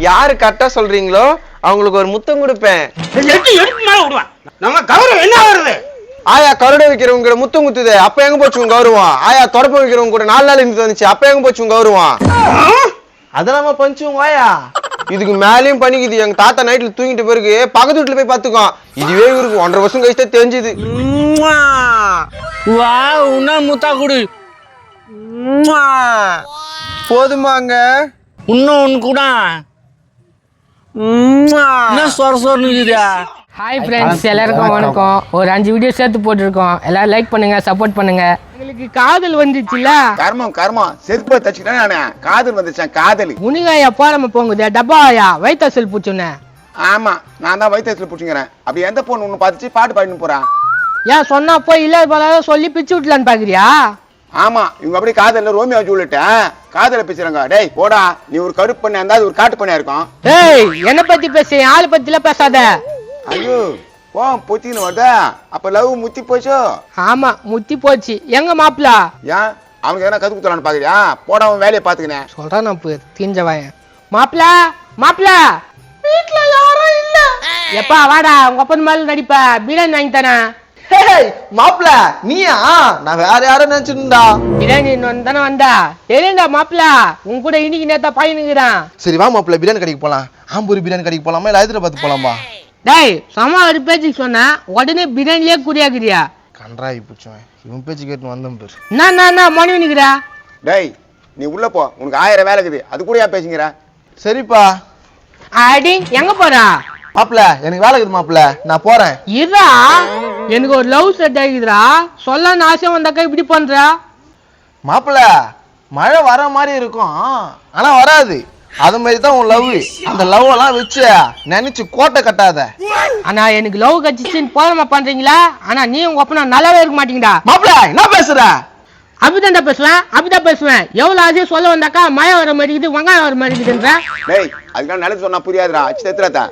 யாரு கரெக்டா சொல்றீங்களோ அவங்களுக்கு ஒரு முத்தம் கொடுப்பேன். நம்ம கௌரவம் என்ன வருது? ஆயா கருட வைக்கிறவங்க கூட முத்தம் குத்துது, அப்ப எங்க போச்சு உங்க கௌரவம்? ஆயா தொடப்ப வைக்கிறவங்க கூட 4 நாள் இருந்து வந்துச்சு, அப்ப எங்க போச்சு உங்க கௌரவம்? அதெல்லாம் பஞ்சுங்க ஆயா. இதுக்கு மேலேயும் பண்ணிக்குது. எங்க தாத்தா நைட்ல தூங்கிட்ட பிறகு பக்கத்து வீட்டுல போய் பாத்துக்கோ. இதுவே இவருக்கு 1.5 வருஷம் கழிச்சு தெரிஞ்சுது. முத்தா குடு போதுமாங்க? இன்னும் ஒன்று கூட சொர சொர்னுக்குதா. ஹாய் ஃப்ரெண்ட்ஸ், எல்லாருக்கும் வணக்கம். ஒரு 5 வீடியோ சேர்த்து போட்டிருக்கோம். எல்லாரும் லைக் பண்ணுங்க, சப்போர்ட் பண்ணுங்க. எங்களுக்கு காதல் வந்துச்சுல. கர்மம் செருப்பை தச்சுட்டேன் நானு. காதல் வந்துச்சேன். காதல் முனிகாயா போறாம போங்குது. டப்பாயா வைத்தாசல் பூச்சுன்னு. ஆமா, நான் தான் வயிற்றுல பிடிச்சிக்கிறேன். அப்படி எந்த பொண்ணு ஒண்ணு பார்த்துச்சு பாட்டு பாடின்னு போறான். ஏன் சொன்னா போய் இல்லாத போல சொல்லி பிச்சு விட்டலான்னு பாக்குறியா? ஆமா, இவங்க அப்படி காதல்ல ரோமியோ ஜூலியட் காதல பிச்சுறாங்க. டேய் போடா, நீ ஒரு கருப்பு பண்ண இருந்தா ஒரு காட்டு பண்ணியா இருக்கும். ஏய், என்ன பத்தி பேச, ஆளு பத்தில பேசாத. ஐயோ போ பொத்தின்னு வருதா? அப்ப லவ் முத்தி போச்சோ? ஆமா, முத்தி போச்சு. எங்க மாப்பிள? ஏன் அவனுக்கு எதனா கத்து குத்தலான்னு பாக்குறியா? போட அவன் வேலையை பாத்துக்கினேன். சொல்றான் நான் போய் தீஞ்சவாயன். மாப்பிள வீட்டுல யாரும் இல்ல. எப்பா வாடா, உங்க அப்பன் மேல நடிப்ப. பிரியாணி வாங்கி தானே. மாப்பிள நீயா? நான் வேற யாரும் நினைச்சிருந்தா. பிரியாணி தானே வந்தா. தெரியுண்டா மாப்பிள, உன் கூட இன்னைக்கு நேத்தா பையனுக்குறான். சரி வா மாப்பிள, பிரியாணி கடைக்கு போலாம். ஆம்பூர் பிரியாணி கடைக்கு போலாமா இல்ல ஹைதராபாத் போலாமா? டேய் சமா ஒரு பேச்சுக்கு சொன்னா உடனே பிரியாணிலே குறியாக்குறியா? கன்றாய் பூச்சுவேன். இவன் பேச்சு கேட்டு வந்தேன் பேர். நான் மணி நிக்கிறா. டேய் நீ உள்ள போ, உனக்கு 1000 வேலை இருக்குது. அது கூட ஏன் பேசுங்கிற? சரிப்பா. அடி எங்க போறா? மாப்பிள எனக்கு வேலை இருக்குது மாப்பிள, நான் போறேன். இதா எனக்கு ஒரு லவ் செட் ஆகிதுடா. சொல்ல ஆசை வந்தாக்கா இப்படி பண்ற. மாப்பிள மழை வர மாதிரி இருக்கும், ஆனா வராது. அது மாதிரி தான் உன் லவ். அந்த லவ் எல்லாம் வச்சு நினைச்சு கோட்டை கட்டாத. ஆனா எனக்கு லவ் கட்சிச்சுன்னு போதமா பண்றீங்களா? ஆனா நீ உங்க அப்பா நல்லாவே இருக்க மாட்டீங்கடா. மாப்பிள என்ன பேசுற? அப்படிதான் பேசுவேன். எவ்வளவு ஆசையா சொல்ல வந்தாக்கா மழை வர மாதிரி இருக்குது, வெங்காயம் வர மாதிரி இருக்குதுன்ற. டேய் அதுக்கெல்லாம் நல்லது சொன்னா புரியாதுடா. அச்சு தெத்துறாதா.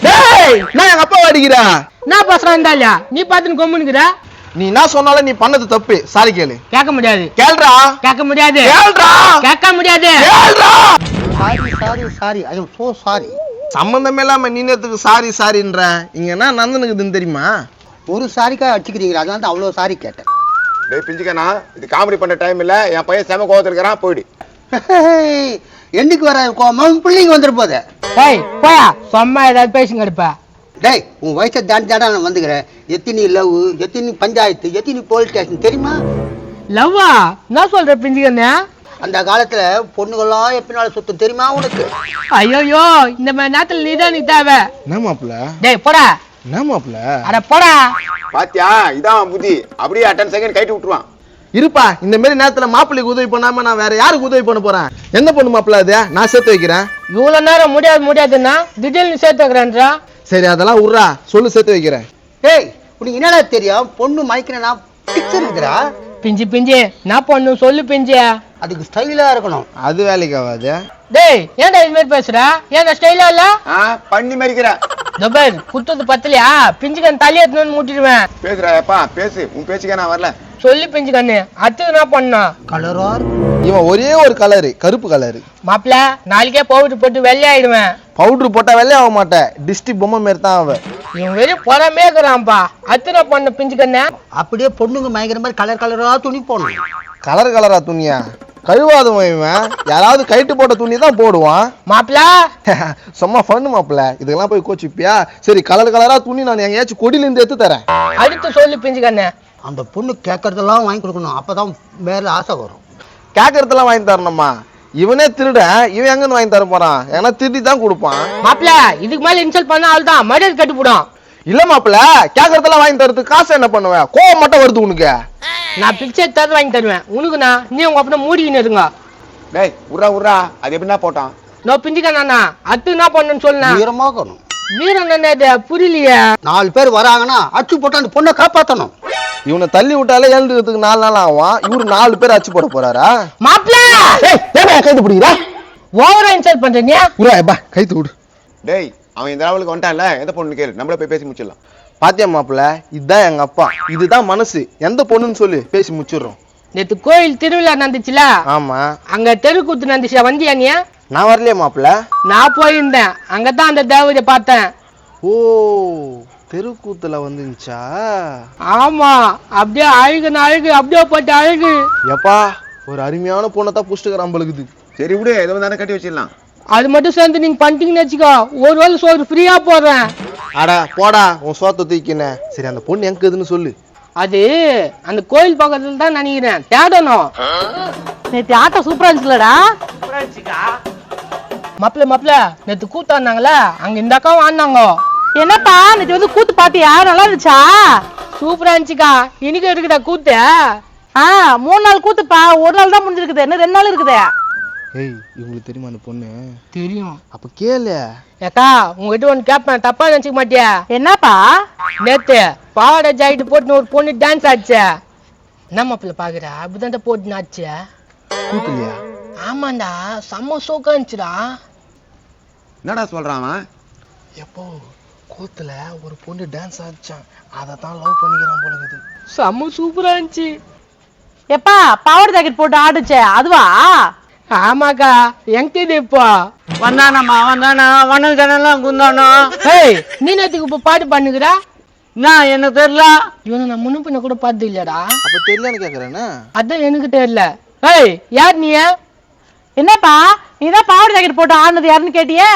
டேய் நான் எங்க அப்பா அடிக்கிறேன். நான் பேசுறேன் இருந்தாலியா, நீ பாத்துன்னு கொம்முனுக்குற. நீ என்ன சொன்னாலும் நீ பண்ணது தப்பு. சாரி கேளு. கேட்க முடியாது. கேளுடா. கேட்க முடியாது. கேளுடா. கேட்க முடியாது. கேளுடா. Sorry I am so sorry. சம்பந்தமே இல்லாம நீ நேத்துக்கு சாரின்ற. இங்க என்ன நடந்துக்குதுன்னு தெரியுமா? ஒரு சாரிக்கா அடிச்சுக்கிறீங்க, அதனால தான் அவ்வளோ சாரி கேட்டேன். டேய் பிஞ்சுக்கண்ணா, இது காமெடி பண்ண டைம் இல்ல. என் பையன் செம கோவத்துல இருக்கிறான். போயிடு. என்னைக்கு வர கோமம் பிள்ளைங்க வந்துரு போதே. டேய் போயா, சும்மா ஏதாவது பேசுங்க எடுப்ப. டேய் உன் வயசை தாண்டி நான் வந்துக்கிறேன். எத்தனை லவ், எத்தனை பஞ்சாயத்து, எத்தனை போலீஸ் ஸ்டேஷன் தெரியுமா? லவ்வா என்ன சொல்ற பிஞ்சுக்கண்ணே? அந்த காலத்துல பொண்ணுகள்லாம் எப்பினால சுத்தம் தெரியுமா உனக்கு? ஐயோ இந்த மாதிரி நேரத்துல நீதான் நீ தேவை. என்ன மாப்பிள? டேய் போடா. என்ன மாப்பிள? அட போடா. பாத்தியா, இதான் புத்தி. அப்படியே 10 செகண்ட் கைட்டு விட்டுருவான். இருப்பா, இந்த மாதிரி நேரத்துல மாப்பிள்ளைக்கு உதவி பண்ணாம நான் வேற யாருக்கு உதவி பண்ண போறேன்? எந்த பொண்ணு மாப்பிள்ள அது? நான் சேர்த்து வைக்கிறேன். இவ்வளவு நேரம் முடியாதுன்னா திடீர்னு சேர்த்து வைக்கிறேன்றா. சரி அதெல்லாம் உர்றா, சொல்லு சேர்த்து வைக்கிறேன். டேய் உனக்கு என்னடா தெரியும்? பொண்ணு மயக்கிறேன்னா பிக்சர் இருக்குடா. பிஞ்சு நான் பொண்ணு சொல்லு பிஞ்சு. அதுக்கு ஸ்டைலா இருக்கணும். அது வேலைக்கு ஆகாது. டேய் ஏன்டா இது மாதிரி பேசுற? ஏன்டா ஸ்டைலா இல்ல? பண்ணி மறிக்கிற. ஜபர் குத்துது பத்தலையா? பிஞ்சுக்கன் தலையை எடுத்துன்னு மூட்டிடுவேன். பேசுறா எப்பா பேசு. உன் பேச்சுக்கே நான் வரல. சொல்லு பிஞ்சுக்கண்ணு, அத்து என்ன பண்ணா? கலரா இவன் ஒரே ஒரு கலரு, கருப்பு கலரு. மாப்பிள நாளைக்கே பவுடர் போட்டு வெள்ளையாயிடுவேன். பவுடர் போட்டா வெள்ளை ஆக மாட்டேன். டிஸ்டி பொம்மை மாதிரி தான் அவன். இவன் வெறும் புறமே இருக்கிறான்ப்பா. அத்தனை பண்ண பிஞ்சுக்கண்ண. அப்படியே பொண்ணுங்க மயக்கிற மாதிரி கலர் கலரா துணி போடணும். கலர் கலரா துணியா? கழுவாதவன் இவன். யாராவது கைட்டு போட்ட துணி தான் போடுவான். மாப்பிள சும்மா ஃபன்னு மாப்பிள, இதுக்கெல்லாம் போய் கோச்சிப்பியா? சரி கலர் கலரா துணி நான் எங்கேயாச்சும் கொடியில இருந்து எடுத்து தரேன். அடுத்து சொல்லு பிஞ்சுக்கண்ண. அந்த பொண்ணு கேட்கறதெல்லாம் வாங்கி கொடுக்கணும், அப்பதான் மேல ஆசை வரும். கேட்கறதெல்லாம் வாங்கி தரணுமா? இவனே திருட, இவன் எங்கன்னு வாங்கி தர போறான்? ஏன்னா திருடி தான் கொடுப்பான். மாப்பிள இதுக்கு மேல இன்சல்ட் பண்ண ஆள் தான் மரியாதை கட்டி போடும். இல்ல மாப்பிள, கேட்கறதெல்லாம் வாங்கி தரதுக்கு காசு என்ன பண்ணுவேன்? கோவம் மட்டும் வருது உனக்கு. நான் பிக்சர் எடுத்து வாங்கி தருவேன் உனக்குண்ணா. நீ உங்க அப்பா மூடிக்கின்னு இருங்க. டேய் உர்றா அது எப்படின்னா போட்டான்? நான் பிஞ்சுக்கண்ணா அத்து என்ன பண்ணுன்னு சொல்லுண்ணா. வீரமாக்கணும். வீரன் என்ன புரியலையே? 4 பேர் வராங்கன்னா அச்சு போட்டு அந்த பொண்ணை காப்பாற்றணும். இவனை தள்ளி விட்டாலே எழுந்துக்கிறதுக்கு 4 நாள் ஆகும். இவரு 4 பேர் அச்சு போட போறாரா? மாப்பிள கைத்து பிடிக்கிறா? ஓவரா இன்சல்ட் பண்றீங்க. கைத்து விடு. டேய் அவன் இந்த லெவலுக்கு வந்துட்டான்ல, எந்த பொண்ணு கேளு, நம்மள போய் பேசி முடிச்சிடலாம். பாத்தியா மாப்பிள்ள, இதுதான் எங்க அப்பா, இதுதான் மனசு. எந்த பொண்ணுன்னு சொல்லு, பேசி முடிச்சிடுறோம். நேத்து கோயில் திருவிழா நடந்துச்சுல? ஆமா. அங்க தெருக்கூத்து நடந்துச்சு, வந்தியா நீ? நான் வரலையே மாப்பிள்ள. நான் போயிருந்தேன், அங்கதான் அந்த தேவதையை பார்த்தேன். ஓ, தெருக்கூத்துல வந்துச்சா? ஆமா, அப்படியே அழுகுன்னு அழுகு, அப்படியே போட்டு அழுகு. எப்பா, ஒரு அருமையான பொண்ணை தான் புஷ்டுக்கிறான் பழுகுது. சரி விடு, எது வந்தானே கட்டி வச்சிடலாம். அது மட்டும் சேர்ந்து நீங்க பண்ணிட்டீங்கன்னு வச்சுக்கோ, ஒரு வேளை சோறு ஃப்ரீயா போடுறேன். அட போடா, உன் சோத்தை தூக்கின. சரி, அந்த பொண்ணு எங்கதுன்னு சொல்லு. அது அந்த கோயில் பக்கத்துல தான் நினைக்கிறேன், தேடணும். நேத்து ஆட்டம் சூப்பரா இருந்துச்சுலடா. மாப்பிள்ள நேத்து கூத்து வந்தாங்களே, அங்க இந்த அக்காவும் ஆடினாங்க. என்னப்பா நேத்து வந்து கூத்து பாத்தியா? நல்லா இருந்துச்சா? சூப்பரா இருந்துச்சுக்கா. இன்னைக்கு இருக்குடா கூத்து. 3 நாள் கூத்துப்பா, ஒரு நாள் தான் முடிஞ்சிருக்குது, இன்னும் 2 நாள் இருக்குது. ஏய், இவங்களுக்கு தெரியுமா அந்த பொண்ணு? தெரியும். அப்ப கேளு. ஏக்கா, உங்ககிட்ட ஒண்ணு கேட்பேன், தப்பா நினைச்சுக்க மாட்டியா? என்னப்பா? நேத்து பாவாடை ஜாக்கெட் போட்டு ஒரு பொண்ணு டான்ஸ் ஆச்சு. என்ன மாப்பிள்ள பாக்குற? அப்படிதான் போட்டு ஆச்சு. கூத்துலையா? ஆமாண்டா, செம்ம சோக்கா இருந்துச்சுடா. என்னடா சொல்றான் அவன்? எப்போ கூத்துல ஒரு பொண்ணு டான்ஸ் ஆடிச்சான், அதை தான் லவ் பண்ணிக்கிறான் போல இருக்குது. செம்ம சூப்பரா இருந்துச்சு. எப்பா பாவாடை ஜாக்கெட் போட்டு ஆடுச்சே அதுவா? ஆமாக்கா, எங்க தெரியுது இப்போ? வந்தானம்மா வந்தானா வண்ணல் ஜனெல்லாம் குந்தானோ. ஏய், நீ நேத்துக்கு இப்ப பாட்டு பண்ணுகிறா? நான் எனக்கு தெரியல. இவனை நான் முன்ன பின்ன கூட பார்த்து இல்லடா. அப்ப தெரியலன்னு கேக்குறேன்னா? அதான் எனக்கு தெரியல. ஏய், யார் நீ? என்னப்பா நீதான் பாவாடை ஜாக்கெட் போட்டு ஆடுனது யாருன்னு கேட்டியே?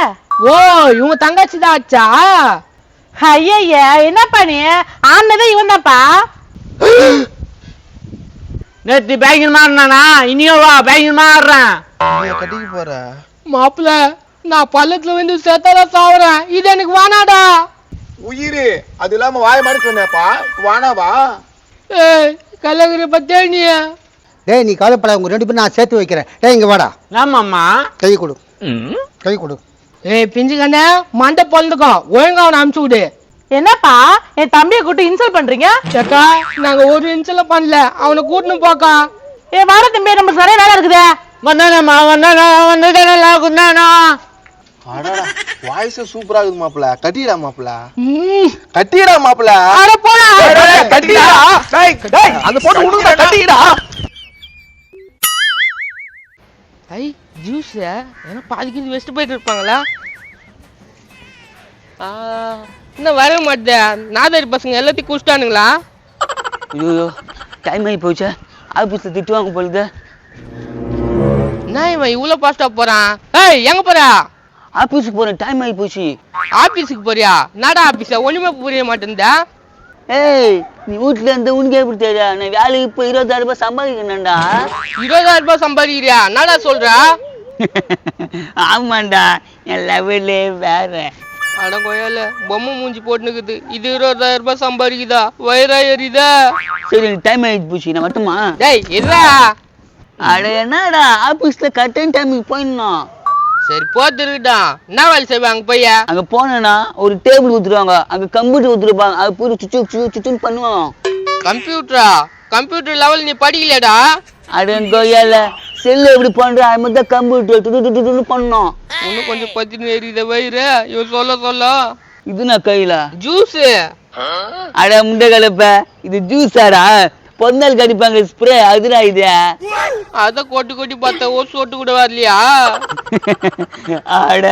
ஓ, இவங்க தங்கச்சி தான் ஆச்சா? ஐய என்னப்பா நீ ஆடுனதே இவன் தான்ப்பா. நேற்று பேங்கிங் மாறினானா, இனியோ வா பேங்கிங் மாறுறேன். கட்டிக்கு போற? மாப்பிள்ள, நான் பள்ளத்துல வந்து செத்தாதான் சாவுறேன், இது எனக்கு வானாடா. உயிரு அது இல்லாம வாய மாதிரி சொன்னேப்பா, வானாவா? ஏய், கல்லகிரி பத்தே நீ. டேய், நீ கவலைப்படாத, உங்க 2 பேரும் நான் சேர்த்து வைக்கிறேன். டேய், இங்க வாடா. ஆமாம்மா. கை கொடு, கை கொடு. ஏய் பிஞ்சு கண்ணே, மண்டை பொழுதுக்கும் ஒழுங்கா அவனை அனுப்பிச்சு விடு. என்னப்பா என் தம்பியை கூட்டு இன்சல்ட் பண்றீங்க? அக்கா, நாங்க ஒரு இன்சல்ட் பண்ணல, அவனை கூட்டணும் போக்கா. வார தம்பி, நம்ம நிறைய வேலை இருக்குதே. வந்தானம்மா வந்தானா வண்ணல் ஜனெல்லாம் குந்தானோ. அடடா, வாய்ஸ் சூப்பரா இருக்குது மாப்பிள்ள. கட்டிடா மாப்பிள்ள, ம், கட்டிடா மாப்பிள்ள. அட போடா. கட்டிடா. அந்த பொண்ணு உனக்கு கட்டிடா. ஐ, ஜூஸ் ஏன்னா பாதிக்கு வெஸ்ட் போயிட்டு இருப்பாங்களா? இன்னும் வர மாட்டேன். நாதாரி பசங்க எல்லாத்தையும் குடிச்சிட்டானுங்களா? ஐயோ டைம் ஆகி போச்சா, ஆபீஸ்ல திட்டுவாங்க போலுது. என்ன இவன் இவ்வளவு பாஸ்டா போறான்? ஏய், எங்க போறா? ஆபீஸுக்கு போறேன், டைம் ஆகி போச்சு. ஆபீஸுக்கு போறியா? நாடா ஆபீஸா? ஒண்ணுமே புரிய மாட்டேன்டா. ஏய், நீ வீட்டுல இருந்து உனக்கு எப்படி தெரியா? நான் வேலைக்கு போய் 20,000 ரூபாய் சம்பாதிக்கணும்டா. 20,000 ரூபாய் சம்பாதிக்கிறியா? நாடா சொல்றா? ஆமாண்டா, என் லெவலே வேற. அட கோயால, பொம்மை மூஞ்சி போட்டுனுக்குது. இது 20,000 ரூபாய் சம்பாதிக்குதா? வயிறா எரியுதா? சரி, டைம் ஆகி போச்சு, நான் மட்டுமா? டேய் இருடா. அட என்னடா, ஆபீஸ்ல கரெக்டான டைமுக்கு போயிடணும். சரி போட்டு இருக்கட்டா. என்ன வேலை செய்வா அங்க போய்? அங்க போனேன்னா ஒரு டேபிள் ஊத்துருவாங்க, அங்க கம்ப்யூட்டர் ஊத்துருப்பாங்க, அது பூரா சுச்சு பண்ணுவோம். கம்ப்யூட்டரா? கம்ப்யூட்டர் லெவல் நீ படிக்கலடா? அடன் கொய்யால செல்லு எப்படி பண்ற, அது மாதிரி தான் கம்ப்யூட்டர் பண்ணோம். இன்னும் கொஞ்சம் பத்தினு எரியுத வயிறு. இவன் சொல்ல இது நான் கையில ஜூஸ். அட முண்டை கலப்ப, இது ஜூஸாடா? பொந்தல் கடிப்பாங்க ஸ்ப்ரே, அதுடா இது. அத கொட்டி பார்த்தா ஒரு சொட்டு கூட வரலையா? அட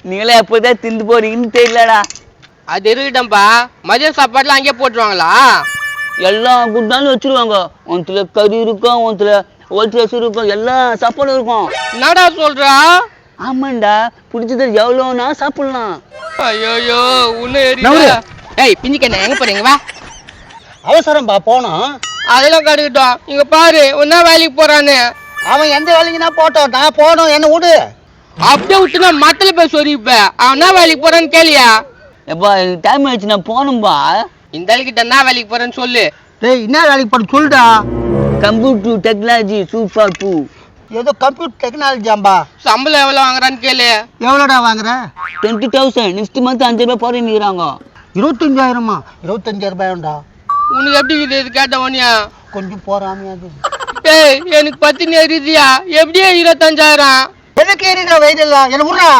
நீங்களே எப்போதான் திண்டு போறீங்கன்னு தெரியலடா. அது இருக்கட்டம்பா. மதிய சாப்பாடுலாம் அங்கேயே போட்டுருவாங்களா? எல்லாம் குட்டாலும் வச்சிருவாங்க. ஒன்றுல கறி இருக்கும், ஒன்றுல ஒல்ட்ரஸ் இருக்கும், எல்லா சாப்பாடும் இருக்கும். என்னடா சொல்றா? ஆமாண்டா, பிடிச்சது எவ்வளோனா சாப்பிடலாம். ஐயோ உன்ன எரியுதா? ஏய் பிஞ்சிக்கண்ணே, எங்க போறீங்க? வா. அவசரம்பா போனோம். அதெல்லாம் கடுக்கட்டும். இங்க பாரு, ஒன்னா வேலைக்கு போறானு. அவன் எந்த வேலைக்குன்னா போட்டோம், நான் போனோம், என்ன விடு. அப்படியே விட்டுனா மத்தல போய் சொரிப்ப. அவன் என்ன வேலைக்கு போறான்னு கேளியா? எப்பா எனக்கு டைம் ஆயிடுச்சு, நான் போகணும்பா. இந்த ஆளுக்கிட்ட என்ன வேலைக்கு போறேன்னு சொல்லு. டேய், என்ன வேலைக்கு போற சொல்லுடா. Computer technology super 2. ஏதோ கம்ப்யூட்டர் டெக்னாலஜியாம்பா. சம்பளம் எவ்வளவு வாங்குறான்னு கேளு. எவ்வளோடா வாங்குற? 20,000. நெக்ஸ்ட் மந்த் 5,000 ரூபாய் போறேன்னுறாங்க. 25,000மா? 25,000 ரூபாய்டா. உனக்கு எப்படி இது கேட்டவனியா? கொஞ்சம் போறாமையா அது. ஏய், எனக்கு 10 நேரிதியா? எப்படியே 25,000? எதுக்கு ஏறிடுற வயிறுலாம்? என்ன விட்றா.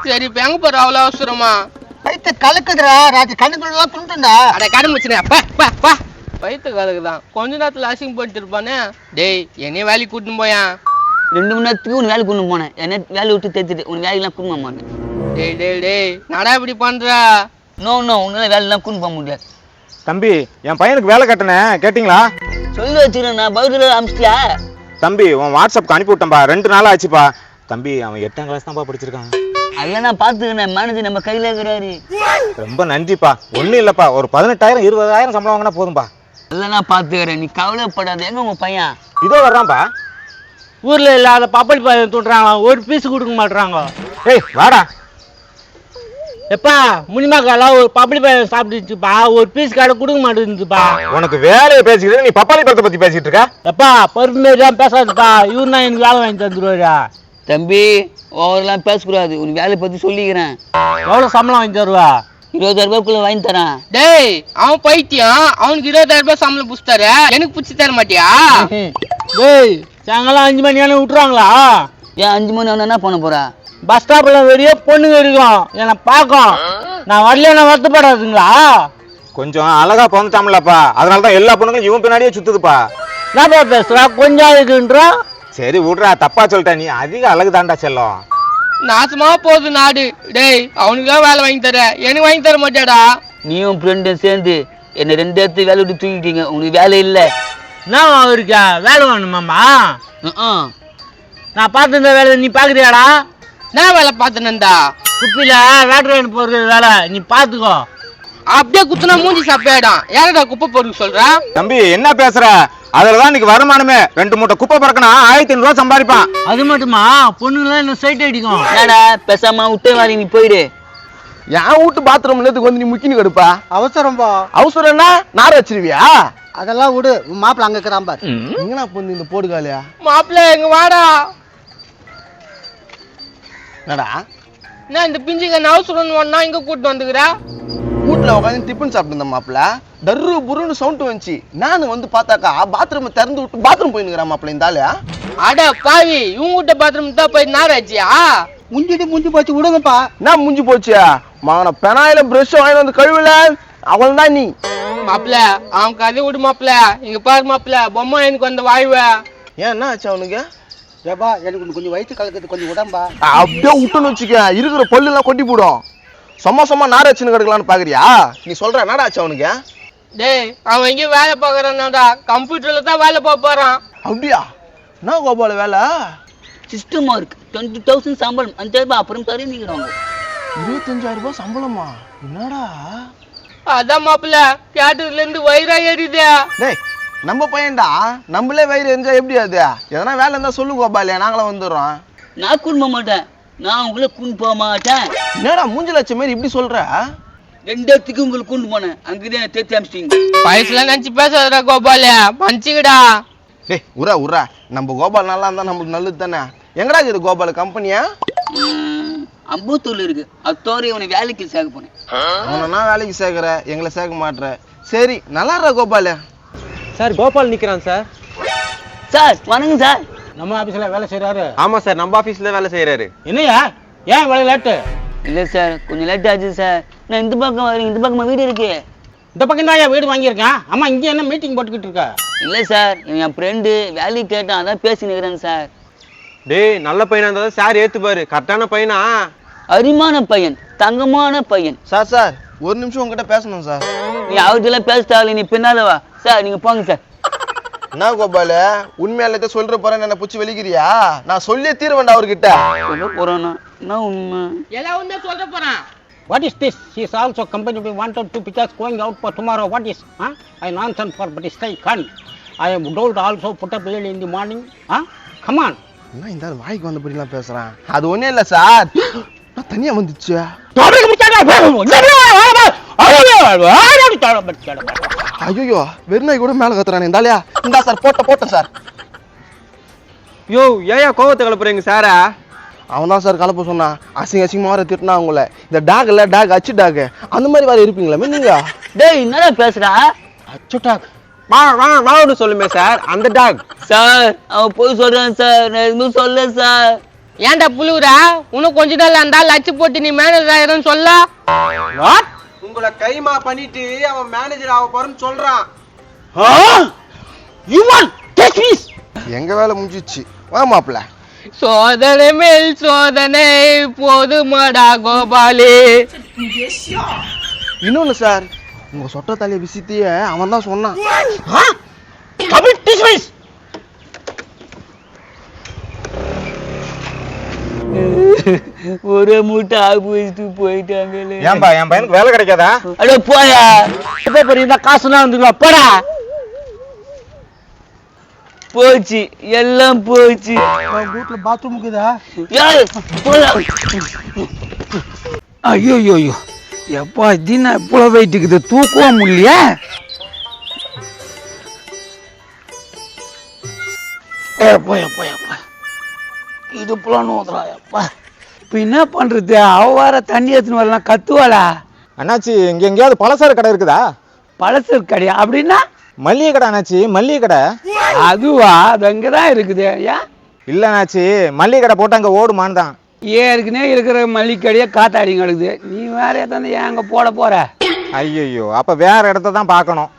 சரி இப்ப எங்க போற அவ்வளவு அவசரமா? வயிற்று கலக்குதுடா, ராஜி கண்ணுக்குள்ளலாம் துண்டுண்டா. அட கடமுச்சுனே, வயிற்று கலக்குதான். கொஞ்ச நேரத்துல அசிங்க போட்டு இருப்பானே. டேய், என்னைய வேலைக்கு கூட்டின்னு போயான். 2 மணி நேரத்துக்கு உன் வேலை கொண்டு போனேன். என்ன வேலை விட்டு தேத்துட்டு உன் வேலையெல்லாம் கொண்டு போக மாட்டேன். டேய் டேய் டேய் நடா இப்படி பண்ற? நோ உன்னால வேலையெல்லாம் கொண்டு போக முடியாது. தம்பி என் பையனுக்கு வேலை கட்டினேன், கேட்டிங்களா? சொல்லி வச்சுக்கிறேன், நான் பதில அமிச்சிட்டியா? தம்பி உன் வாட்ஸ்அப்க்கு அனுப்பி விட்டேன்பா, 2 நாள் ஆச்சுப்பா. தம்பி அவன் 8ஆம் கிளாஸ் தான்ப்பா படிச்சிருக்கான். அதெல்லாம் நான் பார்த்துக்கிறேன், மேனேஜர் நம்ம கையில் இருக்கிறாரு. ரொம்ப நன்றிப்பா. ஒன்றும் இல்லைப்பா, ஒரு 18,000 20,000 சம்பளம் வாங்கினா போதும்பா. அதெல்லாம் நான் பார்த்துக்கிறேன், நீ கவலைப்படாத. எங்க உங்க பையன்? இதோ வர்றான்பா. ஊர்ல இல்லாத பப்பளி பழம் தூட்டுறாங்க, ஒரு பீஸ் கொடுக்க மாட்டாங்க. ஏய் வாடா. எப்பா முனிமாக்கெல்லாம் ஒரு பப்பளி பழம் சாப்பிட்டுச்சுப்பா, ஒரு பீஸ் கடை கொடுக்க மாட்டேங்குதுப்பா. உனக்கு வேலையை பேசிக்கிட்டு நீ பப்பாளி பழத்தை பத்தி பேசிட்டு இருக்க? எப்பா பருப்பு மாரிலாம் பேசாதுப்பா, இவருனா எனக்கு வேலை வாங்கி தந்துருவாரா? தம்பி ஓவரெல்லாம் பேசக்கூடாது, உன் வேலையை பத்தி சொல்லிக்கிறேன். எவ்வளவு சம்பளம் வாங்கி தருவா? 20,000 ரூபாய்க்குள்ள வாங்கி தரேன். டேய் அவன் பைத்தியம், அவனுக்கு 20,000 ரூபாய் சம்பளம் புடிச்சாரு, எனக்கு புடிச்சு தர மாட்டியா? டேய் சாயங்காலம் 5 மணி ஆனா விட்டுருவாங்களா? ஏன் 5 மணி ஆனா என்ன பண்ண போற? பஸ் ஸ்டாப்ல வெளியே பொண்ணுங்க இருக்கும், என்ன பாக்கும். நான் வரல வருத்தப்படாதுங்களா? கொஞ்சம் அழகா பிறந்துட்டாம்லப்பா, அதனாலதான் எல்லா பொண்ணுங்களும் இவன் பின்னாடியே சுத்துதுப்பா. என்னப்பா பேசுறா, கொஞ்சம் இருக்குன்றா? சரி விட்றா, தப்பா சொல்லிட்ட. நீ அதிக அழகு தாண்டா செல்லம். நாசமா போகுது நாடு. டேய் அவனுக்குலாம் வேலை வாங்கி தர, எனக்கு வாங்கி தர மாட்டியாடா? நீயும் ஃப்ரெண்டும் சேர்ந்து என்ன 2 இடத்து வேலை விட்டு தூக்கிட்டீங்க, உங்களுக்கு வேலை இல்லை. நான் அவருக்கு வேலை வேணுமாம்மா? நான் பார்த்து இந்த வேலை நீ பாக்குறியாடா? நான் வேலை பார்த்தேன்டா, குப்பில வேட்டர் போறது வேலை, நீ பாத்துக்கோ. அப்படியே குத்துனா மூஞ்சி சப்பையாயிடும். யாரடா குப்பை போறதுக்கு சொல்ற? தம்பி என்ன பேசுற? அதுலதான் இன்னைக்கு வருமானமே. 2 மூட்டை குப்பை பறக்கனா 1500 ரூபாய் சம்பாதிப்பான். அது மட்டுமா, பொண்ணுங்களாம் என்ன சைட் அடிக்கும். என்னடா பேசாம விட்டே வாரி நீ போயிடு. என் வீட்டு பாத்ரூம்ல இருந்து வந்து நீ முக்கின்னு கெடுப்பா. அவசரம்பா. அவசரம்னா நார் வச்சிருவியா? அதெல்லாம் விடு, உன் மாப்பிள்ள அங்க இருக்கிறான் பாரு. எங்கனா பொண்ணு இந்த போடுகாலியா? மாப்பிள்ள எங்க வாடா. என்னடா என்ன இந்த பிஞ்சுங்க நவசுரன் ஒன்னா இங்க கூட்டு வந்துக்கிறா? வீட்டுல உட்காந்து டிஃபன் சாப்பிட்டு இருந்த மாப்பிள்ள டர்ரு புருன்னு சவுண்ட் வந்துச்சு. நான் வந்து பார்த்தாக்கா பாத்ரூம் திறந்து விட்டு பாத்ரூம் போயினுக்கிறா மாப்பிள்ள. இந்த ஆளு அட பாவி, இவங்க வீட்டு பாத்ரூம் தான் போய் நாராச்சியா? முஞ்சி போச்சு, விடுங்கப்பா. என்ன முடிஞ்சு போச்சு? மகன பெனாயில பிரஷ் வாங்கி வந்து கழுவல, அவள் தான் நீ. மாப்பிள்ள அவன் கதை விடு மாப்பிள்ள. இங்க பாரு மாப்பிள்ள, பொம்மை எனக்கு வந்த வாய்வ. ஏன் என்ன ஆச்சு அவனுக்கு? ஏப்பா எனக்கு கொஞ்சம் வயிற்று கலக்குது, கொஞ்சம் உடம்பா. அப்படியே விட்டுன்னு வச்சுக்க, இருக்கிற பல்லு எல்லாம் கொட்டி போடும். சும்மா நார் வச்சுன்னு கிடக்கலான்னு பாக்குறியா? நீ சொல்ற என்னடா ஆச்சு அவனுக்கு? டேய் அவன் எங்க வேலை பாக்குறான்டா, கம்ப்யூட்டர்ல தான் வேலை பார்க்க போறான். அப்படியா? என்ன கோபால வேலை? சிஸ்டம் ஒர்க் 20,000 சம்பளம். 5,000 ரூபாய் அப்புறம் தரேன் நீங்க. 25,000 ரூபாய் சம்பளமா? என்னடா? அதான் மாப்பிள்ள தியேட்டர்ல இருந்து வயிறா ஏறிதே. டேய் நம்ம பையன்டா, நம்மளே வயிறு எரிஞ்சா எப்படி அது? எதனா வேலை இருந்தா சொல்லு கோபாலியா, நாங்களும் வந்துடுறோம். நான் கூண்டு போக மாட்டேன், நான் உங்களை கூண்டு போக மாட்டேன். என்னடா மூஞ்சி லட்சம் மாரி இப்படி சொல்ற? 2 இடத்துக்கு உங்களுக்கு கூண்டு போனேன், அங்கதான் தேத்தி அமிச்சிட்டீங்க. வயசுல நினைச்சு பேசாதடா கோபால, மன்னிச்சுக்கடா. டேய் உரா நம்ம கோபால் நல்லா இருந்தா நமக்கு நல்லது தானே. எங்கடா இது கோபால் கம்பெனியா? அம்பத்தூர்ல இருக்கு. அத்தோரை உன்னை வேலைக்கு சேர்க்க போனேன். அவனா வேலைக்கு சேர்க்கிற, எங்களை சேர்க்க மாட்ற. சரி நல்லா இருற கோபால. சார் கோபால் நிக்கிறான் சார். சார் வணக்கம் சார். நம்ம ஆபீஸ்ல வேலை செய்யறாரு. ஆமா சார், நம்ம ஆபீஸ்ல வேலை செய்யறாரு. என்னையா ஏன் இவ்வளவு லேட்டு? இல்ல சார் கொஞ்சம் லேட் ஆச்சு சார். நான் இந்த பக்கம் வரேன், இந்த பக்கமா வீடு இருக்கு. இந்த பக்கம் தான் வீடு வாங்கியிருக்கேன். ஆமா இங்க என்ன மீட்டிங் போட்டுக்கிட்டு இருக்க? இல்ல சார் என் ஃப்ரெண்டு வேலைக்கு கேட்டான், அதான் பேசி நிக்கிறேன் சார். டேய் நல்ல பையனா இருந்தா சார் ஏத்துப்பாரு. கரெக்டான பையனா? அரிமான பையன், தங்கமான பையன். சார் ஒரு நிமிஷம் உங்ககிட்ட பேசணும் சார். நீ அவர்கிட்ட பேச தேவையில்லை, நீ பின்னால வா சார். நீங்க போங்க சார். என்ன கோபால உண்மையால சொல்ற போறேன், என்ன புடிச்சு வெளிக்கிறியா? நான் சொல்லியே தீர்வேண்டா அவர்கிட்ட. சொல்ல போறானா என்ன உண்மை? எல்லாம் உண்மை சொல்ற போறான். What is this? She is also company we wanted to because going out for tomorrow. What is? I nonsense for but stay calm. I am told also put up early in the morning. Come on. என்ன இந்த வாய்க்கு வந்தபடிலாம் பேசுறான்? அது ஒண்ணே இல்ல sir, நான் தனியா வந்துச்சு. ஐயோ வெறுநாய் கூட மேல கத்துறானே இந்தாலியா. இந்தா சார் போட்ட சார். யோ ஏயா கோவத்தை கலப்புறீங்க சாரா? அவன் தான் சார் கலப்ப சொன்னான். அசிங்கமா வர திட்டினா அவங்கள. இந்த டாக் இல்ல டாக் அச்சு டாக் அந்த மாதிரி வேற இருப்பீங்களா நீங்க? டேய் என்னடா பேசுறா? அச்சு டாக் வான்னு சொல்லுமே சார், அந்த டாக். சார் அவன் போய் சொல்றான் சார், நான் எதுவும் சொல்ல சார். ஏன்டா புழுவுறா? இன்னும் கொஞ்ச நாள் அந்த லட்சம் போட்டு நீ மேனேஜர் ஆயிரும் சொல்ல. வாட்? உங்களை கைமா பண்ணிட்டு அவன் மேனேஜர் ஆக போறன்னு சொல்றான். You want take this? எங்க வேலை முடிஞ்சிச்சு. வா மாப்பிள்ள சோதனை மேல் சோதனை போதுமாடா கோபாலி. இன்னொன்னு சார், உங்க சொட்ட தலைய விஷயத்தைய அவன் தான் சொன்னான். ஒரு மூட்டை ஆப்பு வச்சுட்டு போயிட்டாங்களே. ஏன்பா என் பையனுக்கு வேலை கிடைக்காதா? அட போயா, இந்த காசுலாம் வந்துங்களா போடா. போச்சு, எல்லாம் போச்சு. வீட்டுல பாத்ரூம் இருக்குதா? ஐயோ ஐயோ ஐயோ, எப்பா தின இவ்வளவு வெயிட் இருக்குது, தூக்கவும் முடியலையா? எப்பா எப்பா எப்பா, இது புலன்னு ஊதுறாப்பா. இப்போ என்ன பண்றது? அவ வர தண்ணி எடுத்துன்னு வரலாம் கத்துவாளா? அண்ணாச்சி இங்க எங்கேயாவது பலசர கடை இருக்குதா? பழசு கடையா? அப்படின்னா மல்லிகை கடை அண்ணாச்சி, மல்லிகை கடை. அதுவா? அது அங்கதான் இருக்குது. ஏன் இல்ல அண்ணாச்சி, மல்லிகை கடை போட்டு அங்க ஓடுமான்னு தான். ஏற்கனவே இருக்கிற மல்லிக்கடையே காத்தாடி கிடக்குது, நீ வேற ஏதாவது ஏன் அங்க போட போற? ஐயோ, அப்ப வேற இடத்த தான் பார்க்கணும்.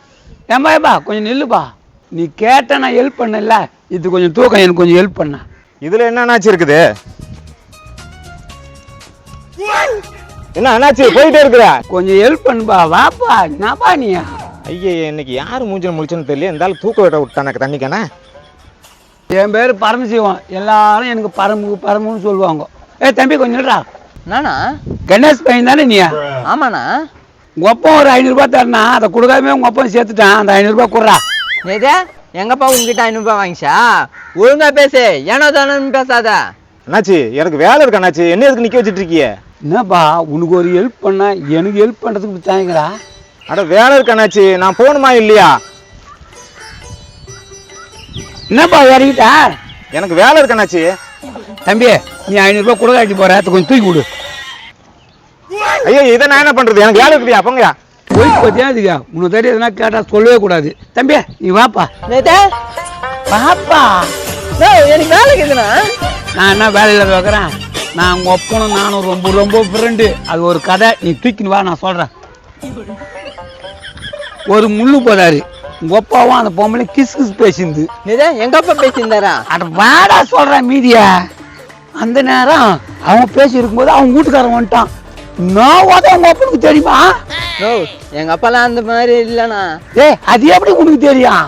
ஏம்பா கொஞ்சம் நில்லுப்பா, நீ கேட்ட நான் ஹெல்ப் பண்ணல, இது கொஞ்சம் தூக்கம் எனக்கு கொஞ்சம் ஹெல்ப் பண்ண. இதுல என்ன அண்ணாச்சி இருக்குது? என்ன அண்ணாச்சி போயிட்டே இருக்கிற? கொஞ்சம் ஹெல்ப் பண்ணுப்பா, வாப்பா. என்னப்பா நீ? ஐயே, இன்னைக்கு யாரு மூஞ்சில முடிச்சுன்னு தெரியல. இருந்தாலும் தூக்க விட விட்டானக்கு தண்ணிக்கானே. என் பேர் பரமசிவம், எல்லாரும் எனக்கு பரமுன்னு சொல்லுவாங்க. தம்பி கொஞ்சம் நில்றா. நானா? கணேஷ் பையன் தானே நீ? ஆமாண்ணா. உங்க அப்பா ஒரு 500 ரூபாய் தரணா, அதை கொடுக்காம உங்க அப்பா சேர்த்துட்டான். அந்த 500 ரூபாய் கொடுறா. ஏதே எங்கப்பா உங்ககிட்ட 500 ரூபாய் வாங்கிச்சா? ஒழுங்கா பேசு, ஏனோ தானோன்னு பேசாத. அண்ணாச்சி எனக்கு வேலை இருக்கு அண்ணாச்சி, என்ன எதுக்கு நிக்க வச்சுட்டு இருக்கிய? என்னப்பா உனக்கு ஒரு ஹெல்ப் பண்ணா எனக்கு ஹெல்ப் பண்றதுக்கு தாங்கடா. அட வேலை இருக்கு அண்ணாச்சி, நான் போகணுமா இல்லையா? என்னப்பா இறங்கிட்டா? எனக்கு வேலை இருக்கு அண்ணாச்சி. தம்பி நீ 500 ரூபாய் கொடுக்காட்டி போற, அதை கொஞ்சம் தூக்கி விடு. ஐயோ, இதை நான் என்ன பண்றது? எனக்கு வேலை இருக்குயா, போங்கயா. போய் பத்தியா இதுக்கா உன்னை தேடி எதுனா கேட்டா சொல்லவே கூடாது. தம்பி நீ வாப்பா. பாப்பா எனக்கு வேலை இருக்குதுண்ணா. நான் என்ன வேலையில வைக்கிறேன்? நான் உங்க ஒப்பனும் நானும் ரொம்ப ரொம்ப ஃப்ரெண்டு. அது ஒரு கதை, நீ தூக்கின்னு வா, நான் சொல்றேன். ஒரு முள்ளு போதாரு, உங்க அப்பாவும் அந்த பொம்பளை கிஸ் கிஸ் பேசிந்து. எங்க அப்பா பேசியிருந்தாரா? அட வாடா சொல்றேன் மீதியா. அந்த நேரம் அவன் பேசி இருக்கும்போது அவன் வீட்டுக்காரன் வந்துட்டான். நான் உங்க அப்பனுக்கு தெரியுமா? எங்க அப்பாலாம் அந்த மாதிரி இல்லண்ணா. அது எப்படி உனக்கு தெரியும்?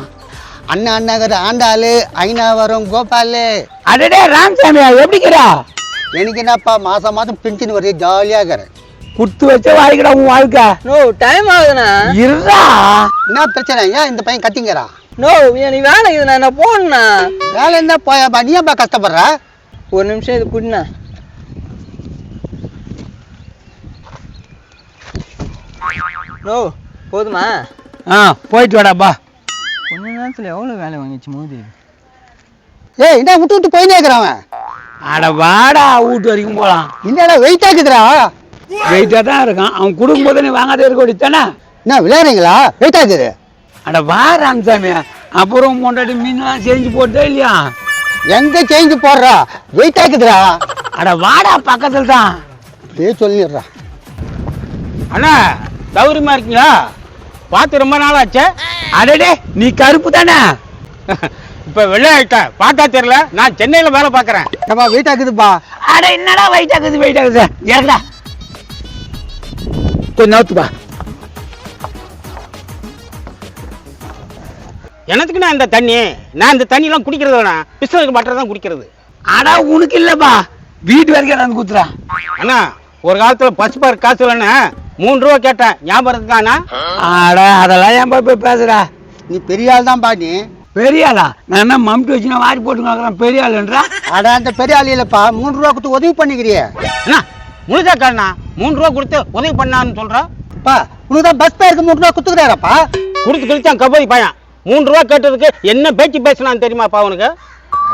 அண்ணா அண்ணாகிற ஆண்டாளு ஐநாவரம் கோபாலு. அடடே ராமசாமியா, எப்படிக்கிறா? எனக்கு என்னப்பா மாசம் மாசம் பென்ஷன் வருது, ஜாலியா இருக்கிறேன். குடுத்து வச்ச வாழ்க்கடா உன் வாழ்க்கை. டைம் ஆகுதுண்ணா. இருடா. என்ன பிரச்சனை? ஏன் இந்த பையன் கத்திங்கிறா? எனக்கு வேலை இருக்குதுண்ணா, நான் போகணுண்ணா. வேலை இருந்தா போயாப்பா, நீ ஏன்பா கஷ்டப்படுற? ஒரு நிமிஷம் இது குடிண்ணா. போதுமா? போயிட்டு வாடாப்பா. கொஞ்ச நேரத்துல எவ்வளவு வேலை வாங்கிச்சு மோதி. ஏய் என்ன விட்டு விட்டு போயினே இருக்கிறான். அட வாடா, வீட்டு வரைக்கும் போலாம். என்னடா வெயிட் ஆக்குதுடா? வெயிட்டா தான் இருக்கான். அவன் கொடுக்கும் போது நீ வாங்காத இருக்க வேண்டியதானே. என்ன விளையாடுறீங்களா? வெயிட் ஆகுது. அட வா ராமசாமி, அப்புறம் கொண்டாடி மீன்லாம் செஞ்சு போட்டே இல்லையா? எங்க சேஞ்சு போடுறா? வெயிட் ஆக்குதுடா. அட வாடா, பக்கத்துல தான். அப்படியே சொல்லிடுறா. அண்ணா சௌரியமா இருக்கீங்களா? பார்த்து ரொம்ப நாள் ஆச்சு. அடடே நீ கருப்பு தானே? இப்ப வெள்ளையாயிட்ட பார்த்தா தெரியல. நான் சென்னையில வேலை பார்க்கறேன். ஏப்பா வெயிட் ஆக்குதுப்பா. அட என்னடா வெயிட் ஆகுது ஏறடா, கொஞ்சம் நவுத்துப்பா. எனக்கு நான் இந்த தண்ணி, நான் இந்த தண்ணி எல்லாம் குடிக்கிறது வேணா, பிஸ்னஸ் பட்டர் தான் குடிக்கிறது. ஆனா உனக்கு இல்லப்பா, வீட்டு வரைக்கும் நான் குத்துறேன். அண்ணா ஒரு காலத்துல பசுப்பாரு காசு இல்லைன்னு 3 ரூபா கேட்டேன், ஞாபகம் இருக்காண்ணா? ஆட அதெல்லாம் ஏன் போய் பேசுற? நீ பெரிய ஆள் தான் பாட்டி. பெரிய ஆளா? நான் என்ன மம்டி வச்சுனா வாரி போட்டு பெரிய ஆளுன்றா? அட அந்த பெரிய ஆள் இல்லப்பா, 3 ரூபா கொடுத்து உதவி பண்ணிக்கிறியே. அண்ணா முழுதா காரணா 3 ரூபா கொடுத்து உதவி பண்ணான்னு சொல்றான். பா உனக்கு தான் பஸ் பேருக்கு 3 ரூபா கொடுத்துக்கிறாரப்பா. கொடுத்து கழிச்சான் கபோய் பையன். 3 ரூபா கேட்டதுக்கு என்ன பேச்சு பேசினான்னு தெரியுமாப்பா உனக்கு?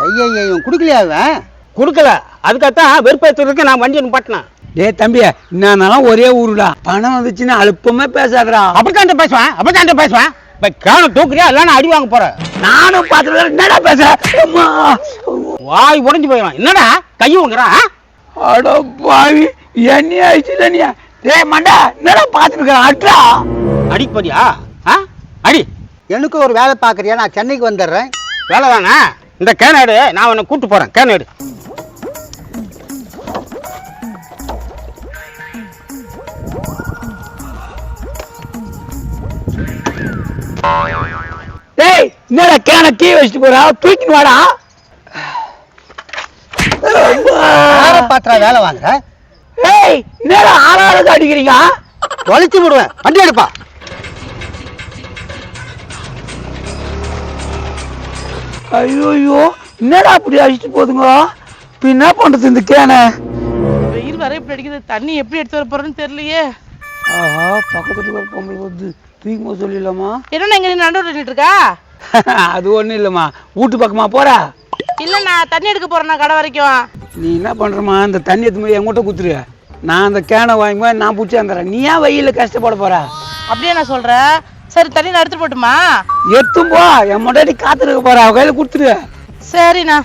ஐயா இவன் குடுக்கலையா? அவன் கொடுக்கல, அதுக்காகத்தான் வெறுப்பேற்றுறதுக்கு நான் வண்டி நிப்பாட்டினேன். டேய் தம்பி, என்னன்னாலும் ஒரே ஊருடா, பணம் வந்துச்சுன்னா அழுப்பமே பேசாதடா. அப்படித்தான் பேசுவேன். இப்ப கேன தூக்குறியா இல்லைன்னா அடி வாங்க போற. நானும் பார்த்துட்டு என்னடா பேசுறேன், வாய் உடஞ்சு போயிடும். என்னடா கையை வாங்குறான்? அட பாவி, என்ன ஆயிடுச்சு நீ? டேய் மண்டா, என்னடா பார்த்துட்டு அட்ரா அடிப்படியா? அடி. எனக்கு ஒரு வேலை பார்க்குறியா? நான் சென்னைக்கு வந்துடுறேன். வேலை தானே, இந்த கேனாடு நான் உன்னை கூட்டு போறேன். கேனாடு என்னடா கேனை கீ வச்சுட்டு போறா, தூக்கின்னு வாடா. பாத்திரா வேலை வாங்குற, ஏய் என்னடா ஆளாளுக்கு அடிக்கிறீங்க? தொலைச்சு விடுவேன், வண்டி எடுப்பா. ஐயோ என்னடா அப்படி அடிச்சுட்டு போதுங்க? இப்ப என்ன பண்றது இந்த கேனை? வெயில் வர இப்படி அடிக்குது, தண்ணி எப்படி எடுத்து வர போறேன்னு தெரியலையே. ஆஹா, பக்கத்துல ஒரு பொம்பளை வந்து தூக்கிமா சொல்லிடலாமா? என்ன இங்க நடுவில் நின்றுட்டு இருக்கா? அது ஒண்ணும் இல்லம்மா, வீட்டு பக்கமா போறா? இல்ல நான் தண்ணி எடுக்க போறேன் கடை வரைக்கும். நீ என்ன பண்றமா, இந்த தண்ணி எடுத்து போய் என்கிட்ட குத்துரு, நான் அந்த கேனை வாங்கி போய் நான் பிடிச்சி வந்துடுறேன். நீ ஏன் வெயில கஷ்டப்பட போற? அப்படியே நான் சொல்றேன். சரி தண்ணி நான் எடுத்துட்டு போட்டுமா? எடுத்தும் போ, என் முன்னாடி காத்துருக்க போற, அவ கையில கொடுத்துரு. சரிண்ணா.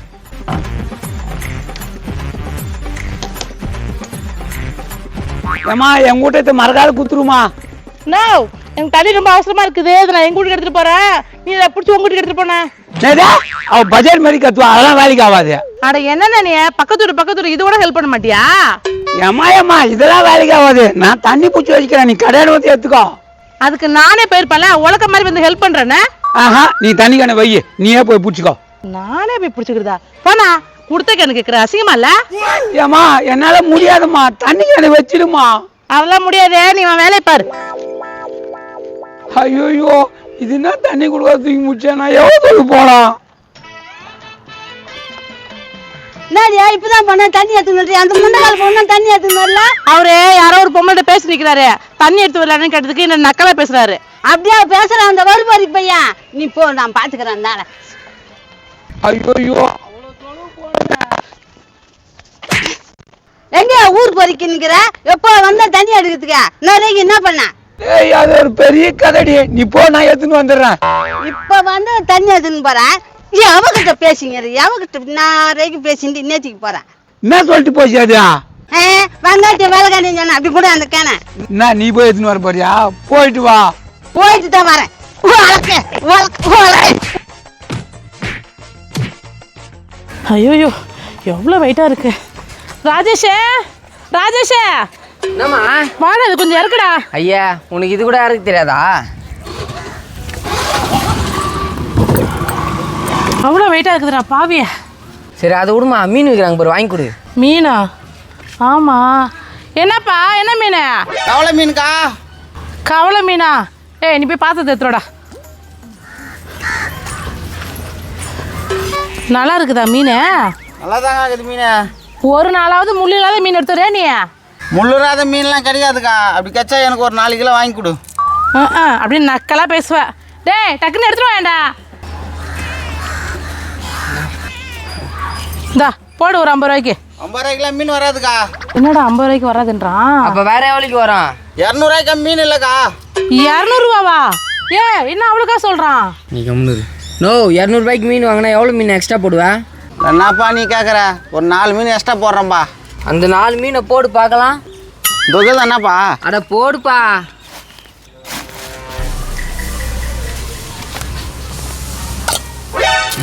ஏமா என் கூட்டத்தை மறக்காத குத்துருமா. நோ, எனக்கு தண்ணி ரொம்ப அவசரமா இருக்குது, அதை நான் எங்க வீட்டுக்கு எடுத்துட்டு போறேன். நீ இதை பிடிச்சி உங்க வீட்டுக்கு எடுத்துட்டு போன. அவ பஜார் மாதிரி கத்துவா, அதெல்லாம் வேலைக்கு ஆகாது. அட என்ன நீ பக்கத்தூர் இது கூட ஹெல்ப் பண்ண மாட்டியா? ஏமா இதெல்லாம் வேலைக்கு ஆகாது. நான் தண்ணி பிடிச்சி வச்சுக்கிறேன், நீ கடையில வந்து எடுத்துக்கோ. அதுக்கு நானே போயிருப்பேன்ல, உலக மாதிரி வந்து ஹெல்ப் பண்றேன்னு. ஆஹா, நீ தண்ணி கண்ணை வை, நீயே போய் பிடிச்சிக்கோ. நானே போய் பிடிச்சிக்கிறதா? போனா கொடுத்த கணக்கு கேட்குற, அசிங்கமா இல்ல? ஏமா என்னால முடியாதுமா, தண்ணி கண்ணை வச்சிடுமா. அதெல்லாம் முடியாது, நீ உன் வேலையை பாரு. ஐயோ, இது என்ன தண்ணி கொடுக்க தூக்கி முடிச்சேன், நான் எவ்வளவு போலாம்? இப்பதான் பண்ண தண்ணி எடுத்து அந்த முன்னாள் பொண்ணு தண்ணி எடுத்து வரல. அவரு யாரோ ஒரு பொம்மல்கிட்ட பேசி நிக்கிறாரு, தண்ணி எடுத்து வரலான்னு கேட்டதுக்கு என்ன நக்கலா பேசுறாரு. அப்படியே பேசுறான் அந்த வருபாரி பையன். நீ போ, நான் பாத்துக்கிறேன். ஐயோ, எங்க ஊருக்கு வரைக்கும் நிக்கிற? எப்போ வந்தா தண்ணி எடுக்கிறதுக்கு நிறைய என்ன பண்ண? ஏய் அது ஒரு பெரிய கதடி, நீ போ, நான் எடுத்துன்னு வந்துடுறேன். இப்ப வந்து தண்ணி எடுத்துன்னு போறேன். அவகிட்ட பேசிங்க, அவகிட்ட நான் பேசிட்டு நேற்றுக்கு போறேன். என்ன சொல்லிட்டு போச்சு அது? வந்தாச்சு வேலை காண்டி சொன்ன, அப்படி கூட அந்த கேனை என்ன நீ போய் எடுத்துன்னு வர போறியா? போயிட்டு வா. போயிட்டு தான் வரேன். ஐயோ எவ்வளவு வெயிட்டா இருக்கு. ராஜேஷே, ராஜேஷே, என்னம்மா? வாடா, இது கொஞ்சம் இருக்குடா. ஐயா, உனக்கு இது கூட யாருக்கு தெரியாதா? அவ்வளோ வெயிட்டா இருக்குதுடா பாவிய. சரி அதை விடுமா, மீன் விற்கிறாங்க பாரு, வாங்கி கொடு. மீனா? ஆமா. என்னப்பா, என்ன மீன்? கவலை மீனுக்கா? கவலை மீனா? ஏய் நீ போய் பார்த்து எடுத்துடா. நல்லா இருக்குதா மீன்? நல்லா தாங்க இருக்குது மீன். ஒரு நாளாவது முள்ளு இல்லாத மீன் எடுத்துறே நீ? முள்ளுறாத மீன்லாம் கிடைக்காதுக்கா. அப்படி கச்சா எனக்கு ஒரு 4 கிலோ வாங்கி கொடு. அப்படின்னு நக்கலா பேசுவ. டேய் டக்குன்னு எடுத்துட்டு வேண்டா. இந்தா போடு ஒரு 50 ரூபாய்க்கு. 50 ரூபாய்க்குலாம் மீன் வராதுக்கா. என்னடா 50 ரூபாய்க்கு வராதுன்றான்? அப்ப வேற எவ்வளோக்கு வரும்? 200 ரூபாய்க்கு மீன் இல்லக்கா. 200 ரூபாவா? ஏ என்ன அவ்வளோக்கா சொல்றான்? நீ கம்முனு. நோ, 200 ரூபாய்க்கு மீன் வாங்கினா எவ்வளோ மீன் எக்ஸ்ட்ரா போடுவேன்? என்னப்பா நீ கேட்குற? ஒரு 4 மீன் எக்ஸ்ட்ரா போடுறேன்பா. அந்த 4 மீனை போடு பார்க்கலாம். தொகை தானப்பா? அட போடுப்பா.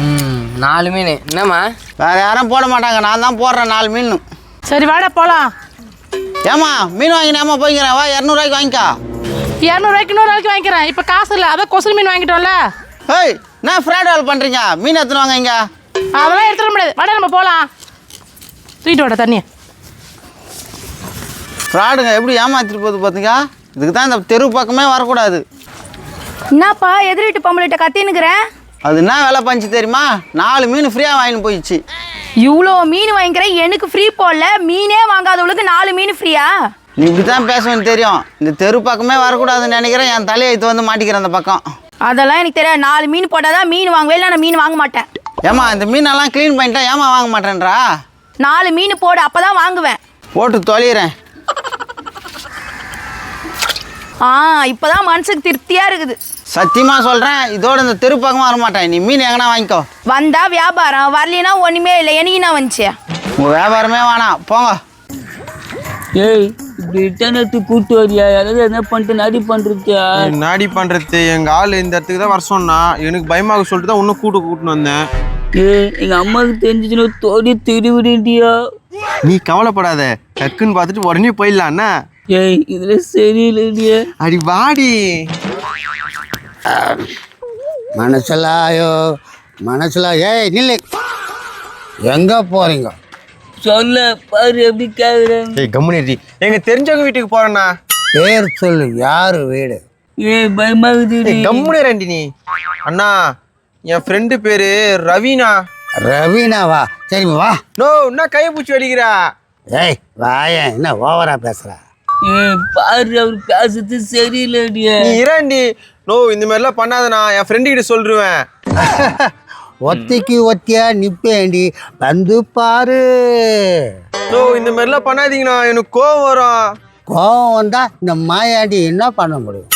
ம், 4 மீன் என்னம்மா? வேற யாரும் போட மாட்டாங்க, நான் தான் போடுறேன் 4 மீன். சரி வாடா போலாம். ஏமா மீன் வாங்கினேம்மா போய்க்கிறேன், வா 200 ரூபாய்க்கு வாங்கிக்கா. 200 ரூபாய்க்கு இன்னொரு நாளைக்கு வாங்கிக்கிறேன். இப்போ காசு இல்லை, அதான் கொசு மீன் வாங்கிட்டோம்ல. ஹேய், நான் ஃப்ராட் வேலை பண்ணுறீங்க. மீன் எடுத்துன்னு வாங்க இங்க. அதெல்லாம் எடுத்துட முடியாது, வாடா நம்ம போகலாம். தூக்கிட்டு வாடா தண்ணியை. ஃப்ராடுங்க எப்படி ஏமாத்திட்டு போகுது பார்த்தீங்க. இதுக்கு தான் இந்த தெரு பக்கமே வரக்கூடாது. என்னப்பா எதிர் வீட்டு பொம்பளைகிட்ட கத்தினுக்கிறேன்? அது என்ன வேலை பண்ணிச்சு தெரியுமா? 4 மீன் ஃப்ரீயாக வாங்கின்னு போயிடுச்சு. இவ்வளோ மீன் வாங்கிக்கிறேன், எனக்கு ஃப்ரீ போடல. மீனே வாங்காதவளுக்கு 4 மீன் ஃப்ரீயா? நீ இப்படி தான் பேசுவேன்னு தெரியும். இந்த தெரு பக்கமே வரக்கூடாதுன்னு நினைக்கிறேன். என் தலையை வந்து மாட்டிக்கிறேன் அந்த பக்கம். அதெல்லாம் எனக்கு தெரியாது. 4 மீன் போட்டால் தான் மீன் வாங்குவேன், இல்லை நான் மீன் வாங்க மாட்டேன். ஏமா இந்த மீனெல்லாம் க்ளீன் பண்ணிட்டா ஏமா வாங்க மாட்டேன்றா? 4 மீன் போடு, அப்போ தான் வாங்குவேன். போட்டு தொலைகிறேன். இப்போதான் மனசுக்கு திருப்தியாக இருக்குது. சத்தியமாக சொல்கிறேன், இதோட இந்த தெரு பக்கமாக வரமாட்டேன். நீ மீன் எங்கன்னா வாங்கிக்கோ. வந்தா வியாபாரம், வரலினா ஒன்றுமே இல்லை. எனக்கு என்ன வந்துச்சு? உங்கள் வியாபாரமே வேணாம், போங்க. ஏய், இப்படி ரிட்டர்ன் எடுத்து கூட்டு வரியா? யாராவது என்ன பண்ணிட்டு நாடி பண்ணுறியா? நாடி பண்றது எங்க ஆள் இந்த இடத்துக்கு தான் வர சொன்னா. எனக்கு பயமாக சொல்லிட்டு தான் இன்னும் கூட்டுன்னு வந்தேன். ஏய், எங்க அம்மாவுக்கு தெரிஞ்சுச்சுன்னா தோடி திருவிடியா. நீ கவலைப்படாத, டக்குன்னு பார்த்துட்டு உடனே போயிடலான்னா. ஏய், இதுல சரியில்லையே. அடி வாடி. மனசுல ஏய் நில்லு, எங்க போறீங்க? சொல்ல பாரு எப்படி கேக்குறேன். ஏய் கம்முனி, எங்க தெரிஞ்சவங்க வீட்டுக்கு போறேண்ணா. பேர் சொல்லு, யாரு வீடு? பயமா இருக்குது. கம்முனி ரெண்டி நீ. அண்ணா என் ஃப்ரெண்டு பேரு ரவினா. ரவீனாவா? சரி வா. நோ என்ன கையை பூச்சி அடிக்கிறா? ஏய் வாயேன், என்ன ஓவரா பேசுற? பாரு அவர் பேசுறது சரியில்லைடிய. நீ இராண்டி. நோ இந்த மாதிரிலாம் பண்ணாதண்ணா, என் ஃப்ரெண்டு கிட்ட சொல்லிருவேன். ஒத்திக்கு ஒத்தியா நிப்பேண்டி, வந்து பாரு. நோ இந்த மாதிரிலாம் பண்ணாதீங்கண்ணா, எனக்கு கோவம் வரும். கோவம் வந்தா இந்த மாயாண்டி என்ன பண்ண முடியும்?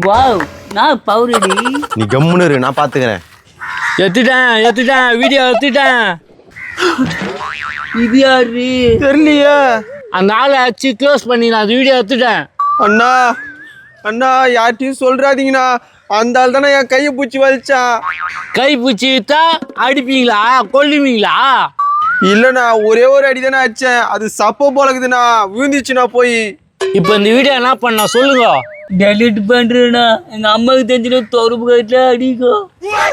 வாவ் நான் பவுரடி. நீ கம்முனு இரு, நான் பாத்துக்கிறேன். எடுத்துட்டேன் வீடியோ எடுத்துட்டேன். இது யாரு தெரியலையே. அந்த ஆளை அச்சு க்ளோஸ் பண்ணி நான் அந்த வீடியோ எடுத்துட்டேன். அண்ணா அண்ணா யார்ட்டையும் சொல்றாதீங்கண்ணா, அந்த ஆள் தானே என் கையை பூச்சி வலிச்சான். கை பூச்சி வித்தா அடிப்பீங்களா கொல்லுவீங்களா? இல்லண்ணா ஒரே ஒரு அடி தானே அடிச்சேன், அது சப்ப போலக்குதுண்ணா, விழுந்துச்சுண்ணா போய். இப்போ இந்த வீடியோ என்ன பண்ண சொல்லுங்க. டெலிட் பண்றேன்னா எங்க அம்மாவுக்கு தெரிஞ்சிடும் தொடர்பு கட்டில அடிக்கும்.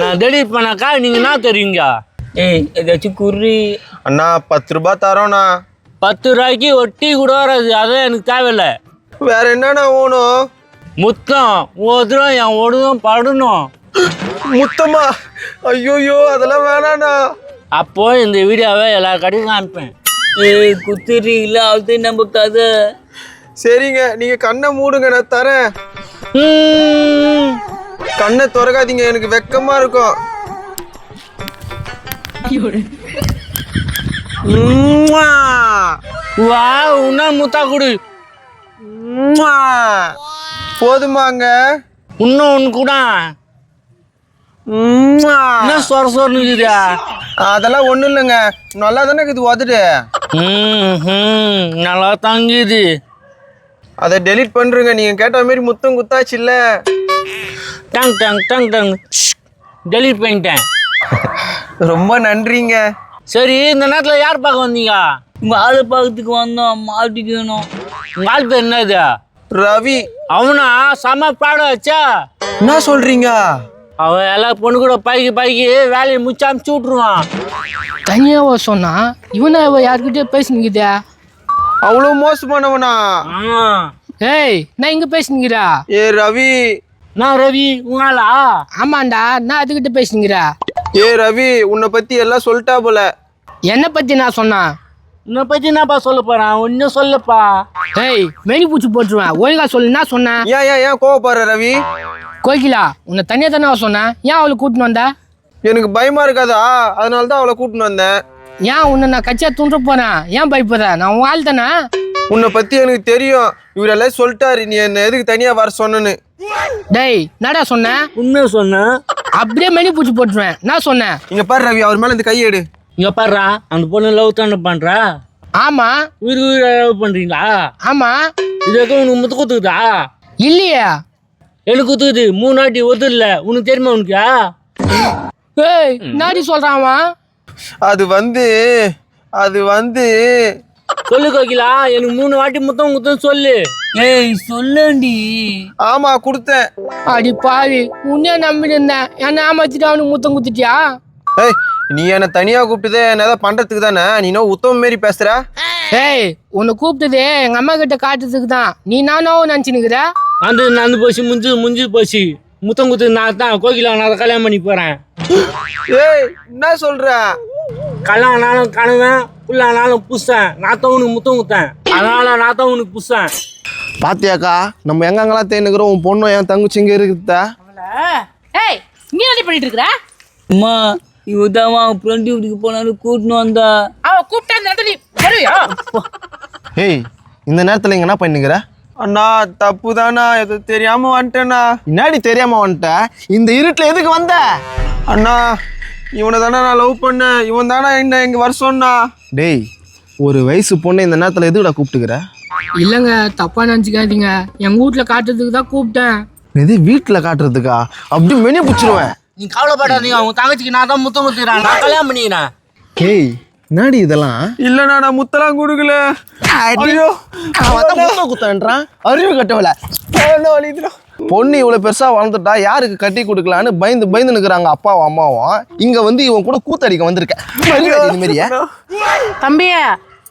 நான் டெலிட் பண்ணாக்கா நீங்க என்ன தருவீங்க? ஏய் ஏதாச்சும் குறி. அண்ணா 10 ரூபாய் தரோண்ணா. 10 ரூபாய்க்கு ஒட்டி கூட வராது, அதான் எனக்கு தேவையில்லை. வேற என்னண்ணா வேணும்? முத்தம் ஒருத்தரும் என் ஒடுதும் படணும். முத்தமா? ஐயோயோ அதெல்லாம் வேணாண்ணா. அப்போ இந்த வீடியோவை எல்லா கடையும் காமிப்பேன். ஏய் குத்துறீங்களா? அது நம்ம கதை. சரிங்க நீங்க கண்ணை மூடுங்க, நான் தரேன். கண்ணை திறக்காதீங்க, எனக்கு வெக்கமா இருக்கும். வா உன்னா முத்தா கொடு. போதுமாங்க? இன்னும் ஒன்று கூட என்ன சொர சொரன்னு இருக்குதா? அதெல்லாம் ஒண்ணும் இல்லைங்க, நல்லா தானே இருக்குது உதடு. நல்லா தாங்குது. அதை டெலீட் பண்றீங்க, நீங்க கேட்ட மாதிரி முத்தம் குத்தாச்சு இல்ல. Tongue tongue tongue tongue delete பண்ணிட்டேன். ரொம்ப நன்றிங்க. சரி இந்த நேரத்தில் யார் பார்க்க வந்தீங்க? உங்க ஆளை பார்க்கறதுக்கு வந்தோம், மாட்டிக்கணும். உங்க ஆள் பேர் என்னது? ரவி. அவனா செம பாட வச்சா? என்ன சொல்றீங்க? அவன் எல்லா பொண்ணு கூட பைக்கி வேலையை முடிச்சு அமுச்சு விட்ருவான். தனியாவா சொன்னா? இவனா யாருக்கிட்டே பேசினுக்குதா? அவ்வளவு மோசமானவனா? ஏய் நான் இங்க பேசினுக்கிறா. ஏ ரவி. நான் ரவி உங்களா? ஆமாண்டா, நான் அதுக்கிட்ட பேசினுக்கிறா. ஏ ரவி, உன்னை பத்தி எல்லாம் சொல்லிட்டா போல. என்னை பத்தி நான் சொன்னா? உன்னை பத்தி என்னப்பா சொல்ல போறான்? ஒன்னும் சொல்லப்பா. ஏய் மெனி பூச்சி போட்டுருவேன், ஒழுங்கா சொல்லு. என்ன சொன்னேன்? ஏன் கோவப்படுற ரவி? கோகிலா உன்னை தனியா தானே சொன்னேன், ஏன் அவளை கூட்டின்னு வந்த? எனக்கு பயமா இருக்காதா, அதனாலதான் அவளை கூட்டின்னு வந்தேன். ஏன் உன்னை நான் கட்சியா தூண்ட போறேன், ஏன் பயப்படுற? நான் உன் ஆள் தானே. உன்னை பத்தி எனக்கு தெரியும், இவரெல்லாம் சொல்லிட்டாரு நீ என்ன எதுக்கு தனியா வர சொன்னு. டேய் நடா சொன்னேன்? உண்மை சொன்னேன். அப்படியே மெனி பூச்சி போட்டுருவேன். நான் சொன்னேன். இங்க பாரு ரவி, அவர் மேல இந்த கையெடு. இங்க பாடுறா, அந்த பொண்ணு லவ் தானே பண்றா? ஆமா. உயிர் லவ் பண்றீங்களா? ஆமா. இதுக்கு உனக்கு முத்து குத்துக்குதா? இல்லையா? எனக்கு குத்துக்குது 3 வாட்டி ஒத்து இல்ல. உனக்கு தெரியுமா உனக்கு? ஏய் நாடி சொல்றான். அது வந்து சொல்லு கோகிலா, எனக்கு 3 வாட்டி முத்தம் குத்துன்னு சொல்லு. ஏய் சொல்லண்டி. ஆமா கொடுத்தேன். அடி பாவி, உன்னே நம்பிட்டு இருந்தேன், என்ன ஏமாத்திட்டு அவனுக்கு முத்தம் குத்துட்டியா? ஏய் நீ என்ன தனியா கூப்பிட்டதே என்ன ஏதாவது பண்றதுக்கு தானே, நீ இன்னும் உத்தம மாரி பேசுற. ஏய் உன்னை கூப்பிட்டதே எங்க அம்மா கிட்ட காட்டுறதுக்கு தான், நீ நானோ நினைச்சுனுக்குற. அந்த நடந்து போச்சு, முடிஞ்சு போச்சு. முத்தம் குத்து நான் தான் கோகிலா, நான் கல்யாணம் பண்ணி போறேன். ஏய் என்ன சொல்ற? கல்யாணம் கணவன் புள்ளானாலும் புதுசேன், நான் தான் உனக்கு முத்தம் குத்தேன், அதனால நான் தான் உனக்கு புதுசேன். பாத்தியாக்கா, நம்ம எங்கெங்கெல்லாம் தேனுக்குறோம், உன் பொண்ணும் என் தங்கச்சி இங்க இருக்குதா. ஏய் நீ என்ன பண்ணிட்டு இருக்கற? அம்மா இவதான் அவன் ஃப்ரெண்டு வீட்டுக்கு போனாலும் கூட்டின்னு வந்தா. அவ கூப்பிட்டா அந்த இடத்துல நீ வருவியா? ஏய் இந்த நேரத்துல இங்க என்ன பண்ணிக்கிற? அண்ணா தப்பு தானா, எது தெரியாம வந்துட்டேண்ணா. முன்னாடி தெரியாம வந்துட்ட, இந்த இருட்டுல எதுக்கு வந்த? அண்ணா இவனை தானே நான் லவ் பண்ணேன், இவன் தானே என்ன இங்க வர சொன்னா. டேய் ஒரு வயசு பொண்ணு இந்த நேரத்துல எதுக்குடா கூப்பிட்டுக்கிற? இல்லங்க தப்பா நினைச்சுக்காதீங்க, எங்க வீட்டுல காட்டுறதுக்கு தான் கூப்பிட்டேன். எது வீட்டுல காட்டுறதுக்கா? அப்படி மெனி பிடிச்சிருவேன். நீ கவலைப்படாதீங்க, அவங்க தங்கச்சிக்கு நான் தான் முத்தம் குத்துக்கிறேன், நான் கல்யாணம் பண்ணிக்கிறேன். ஏய் என்னடி இதெல்லாம்? இல்லண்ணா நான் முத்தெல்லாம் கொடுக்கல. ஐயோ முத்தம் குத்தன்றான். அறிவு கட்டவல பொண்ணு இவ்வளவு பெருசா வளர்ந்துட்டா யாருக்கு கட்டி கொடுக்கலான்னு பயந்து நிக்கிறாங்க அப்பாவும் அம்மாவும். இங்க வந்து இவன் கூட கூத்தடிக்க வந்திருக்க இது மாதிரியா? தம்பியே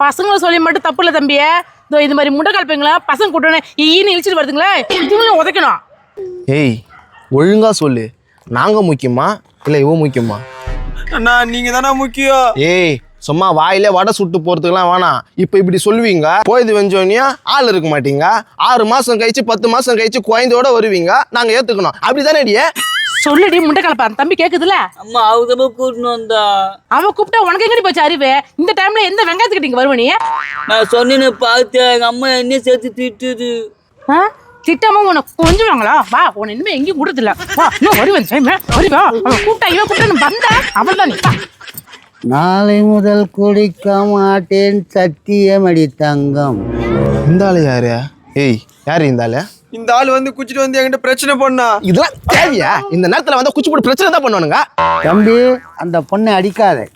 பசங்களை சொல்லி மட்டும் தப்பு இல்லை தம்பியே. இதோ இது மாதிரி முண்டை கலப்பீங்களா பசங்க கூட்டணும் ஈன்னு இழிச்சிட்டு வருதுங்களே, இதுவும் உதைக்கணும். ஏய் ஒழுங்கா சொல்லு, நாங்க முக்கியமா இல்ல இவன் முக்கியமா? அண்ணா நீங்க தானே முக்கியம். ஏய் சும்மா வாயிலே வடை சுட்டு போறதுக்கெல்லாம் வேணாம். இப்ப இப்படி சொல்லுவீங்க, போயது வெஞ்சோனியா ஆள் இருக்க மாட்டீங்க. 6 மாசம் கழிச்சு 10 மாசம் கழிச்சு குழந்தையோட வருவீங்க, நாங்க ஏத்துக்கணும். அப்படிதானே அடியே? சொல்லுடி முண்டை கலப்பா. தம்பி கேக்குதுல? அம்மா அவங்க கூட்டணும் வந்தா. அவன் கூப்பிட்டா உனக்கு எங்கடி போச்சு அறிவு? இந்த டைம்ல எந்த வெங்காயத்துக்கிட்ட இங்க வருவ நீ? நான் சொன்னேன்னு பார்த்தேன், எங்க அம்மா என்ன சேர்த்து திட்டுது. திட்டாம உனக்கு கொஞ்சம் வாங்களா? வா உன இனிமே எங்கேயும் கூட்டதில்ல. வா இன்னும் வருவேன் வருவா. அவன் கூப்பிட்டா இவன் கூப்பிட்டு வந்தா அவள் தான் நீ. நாளை முதல் குடிக்க மாட்டேன் சத்தியமடி தங்கம். இந்த ஆளு யாரு? ஏய் யாரு இந்த ஆளு? இந்த ஆள் வந்து குச்சிட்டு வந்து என்கிட்ட பிரச்சனை பண்ணா. இதெல்லாம் தேவையா? இந்த நேரத்துல வந்து குச்சி போட்டு பிரச்சனை தான் பண்ணுவானுங்க. தம்பி அந்த பொண்ணை அடிக்காத.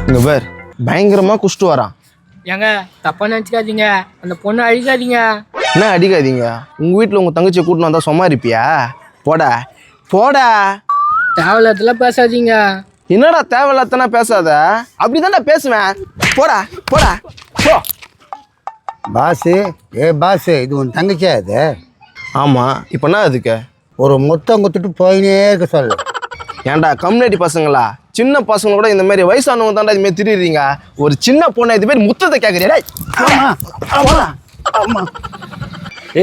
இங்க பேர் பயங்கரமா குஷ்டு வரான். ஏங்க தப்பா நினைச்சுக்காதீங்க, அந்த பொண்ணை அழிக்காதீங்க. என்ன அடிக்காதீங்க? உங்க வீட்டுல உங்க தங்கச்சியை கூட்டின்னு வந்தா சும்மா இருப்பியா? போடா போடா. தேவையில்லாதெல்லாம் பேசாதீங்க. என்னடா தேவையில்லாதனா பேசாத? அப்படிதான்டா பேசுவேன். போடா போடா போ. பாசு பாசு இது உன் தங்கச்சியா இது? ஆமா இப்ப என்ன அதுக்கு? ஒரு முத்தம் குத்துட்டு போயினே இருக்க சொல்லு. ஏன்டா கம்யூனிட்டி பசங்களா, சின்ன பசங்க கூட இந்த மாதிரி வயசானவங்க தாண்டா இது மாதிரி திரிறீங்க. ஒரு சின்ன பொண்ணை இது மாதிரி முத்தத்தை கேட்குறியா?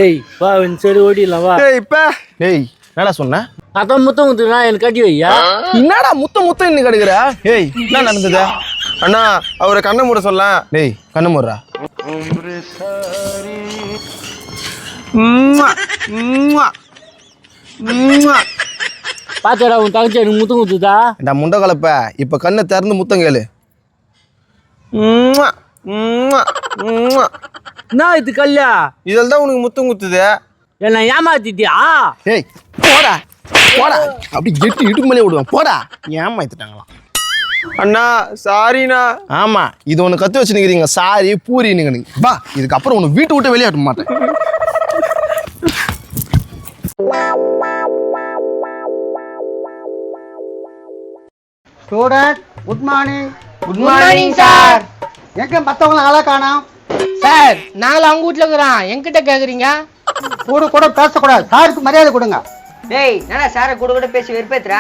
ஏய் வா சரி ஓடிடலாம் வா. இப்ப ஏய் என்னடா சொன்ன? அதான் முத்தம் குத்துனா எனக்கு கட்டி வையா. என்னடா முத்தம் இன்னும் கெடுக்கிற? ஏய் என்ன நடந்தது? அண்ணா அவரை கண்ணை மூட சொல்ல. டேய் கண்ணு மூடுறா. பாத்தடா உன் தங்கச்சி எனக்கு முத்தம் குத்துதா? இந்த முண்டை கலப்ப இப்ப கண்ணை திறந்து முத்தம் கேளு. என்ன இது கல்யா? இதில் தான் உனக்கு முத்தம் குத்துது. என்ன ஏமாத்திட்டியா? ஏய் போடா போடா. அப்படி கெட்டி இடுப்பு மேலே விடுவேன். போடா. ஏமாத்திட்டாங்களாம். அண்ணா சாரிண்ணா. ஆமா இது ஒண்ணு கத்து வச்சுருக்கிறீங்க, சாரி பூரின்னு. வா இதுக்கப்புறம் உன்னை வீட்டு விட்டு வெளியாட்ட மாட்டேன். Student good morning. Good morning sir. எங்க மற்றவங்களும் ஆளா காணோம்? சார் நாங்களும் அவங்க வீட்டுல இருக்கிறோம், என்கிட்ட கேக்குறீங்க? கூட பேசக்கூடாது. சாருக்கு மரியாதை கொடுங்க. டேய் என்னடா சாரை கூட பேசி வெறுப்பேத்துறா?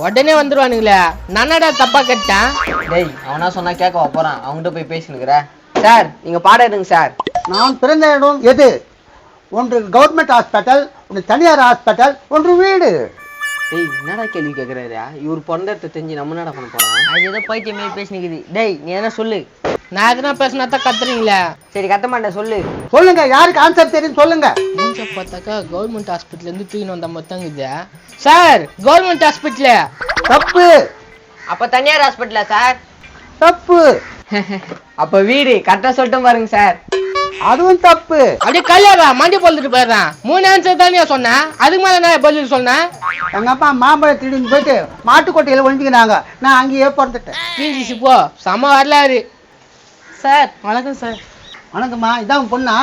உடனே வந்துருவானுங்களே, நானடா தப்பா கேட்டேன். டேய் அவனா சொன்னா கேட்க போறான், அவங்ககிட்ட போய் பேசினுக்குற. சார் நீங்க பாடம் எடுங்க சார். நான் பிறந்த இடம் எது? ஒன்று கவர்மெண்ட் ஹாஸ்பிட்டல், ஒன்று தனியார் ஹாஸ்பிட்டல், ஒன்று வீடு. டேய் என்னடா கேள்வி கேட்கறாரு? இவர் பிறந்த இடத்த தெரிஞ்சு நம்ம என்னடா பண்ண போறோம்? அது ஏதோ பைத்தியம் மாரி பேசினுக்குது. டேய் நீ என்ன சொல்லு. நான் எதனா பேசினா தான் கத்துறீங்களே. சரி கத்த மாட்டேன் சொல்லு. சொல்லுங்க, யாருக்கு ஆன்சர் தெரியும் சொல்லுங்க. மூஞ்ச பார்த்தாக்கா கவர்மெண்ட் ஹாஸ்பிட்டல் இருந்து தூக்கின்னு வந்த மொத்தங்குது. சார் கவர்மெண்ட் ஹாஸ்பிட்டல் தப்பு. அப்ப தனியார் ஹாஸ்பிட்டலா சார்? தப்பு. அப்ப வீடு கரெக்டா சொல்லிட்டோம் பாருங்க சார். அதுவும் தப்பு. அப்படியே கல்யாணா மண்டி போட்டுட்டு போயிடுறான். 3 ஆன்சர் தானே சொன்னேன், அதுக்கு மேல நான் பதில் சொன்னேன். எங்க அப்பா மாம்பழம் திருடின்னு போயிட்டு மாட்டுக்கொட்டையில ஒழிஞ்சுக்கிறாங்க. நான் அங்கேயே பிறந்துட்டேன். பிஜிசி போ செம வரலாறு. சார் வணக்கம் சார். வணக்கம்மா, இதான் உன் பொண்ணா?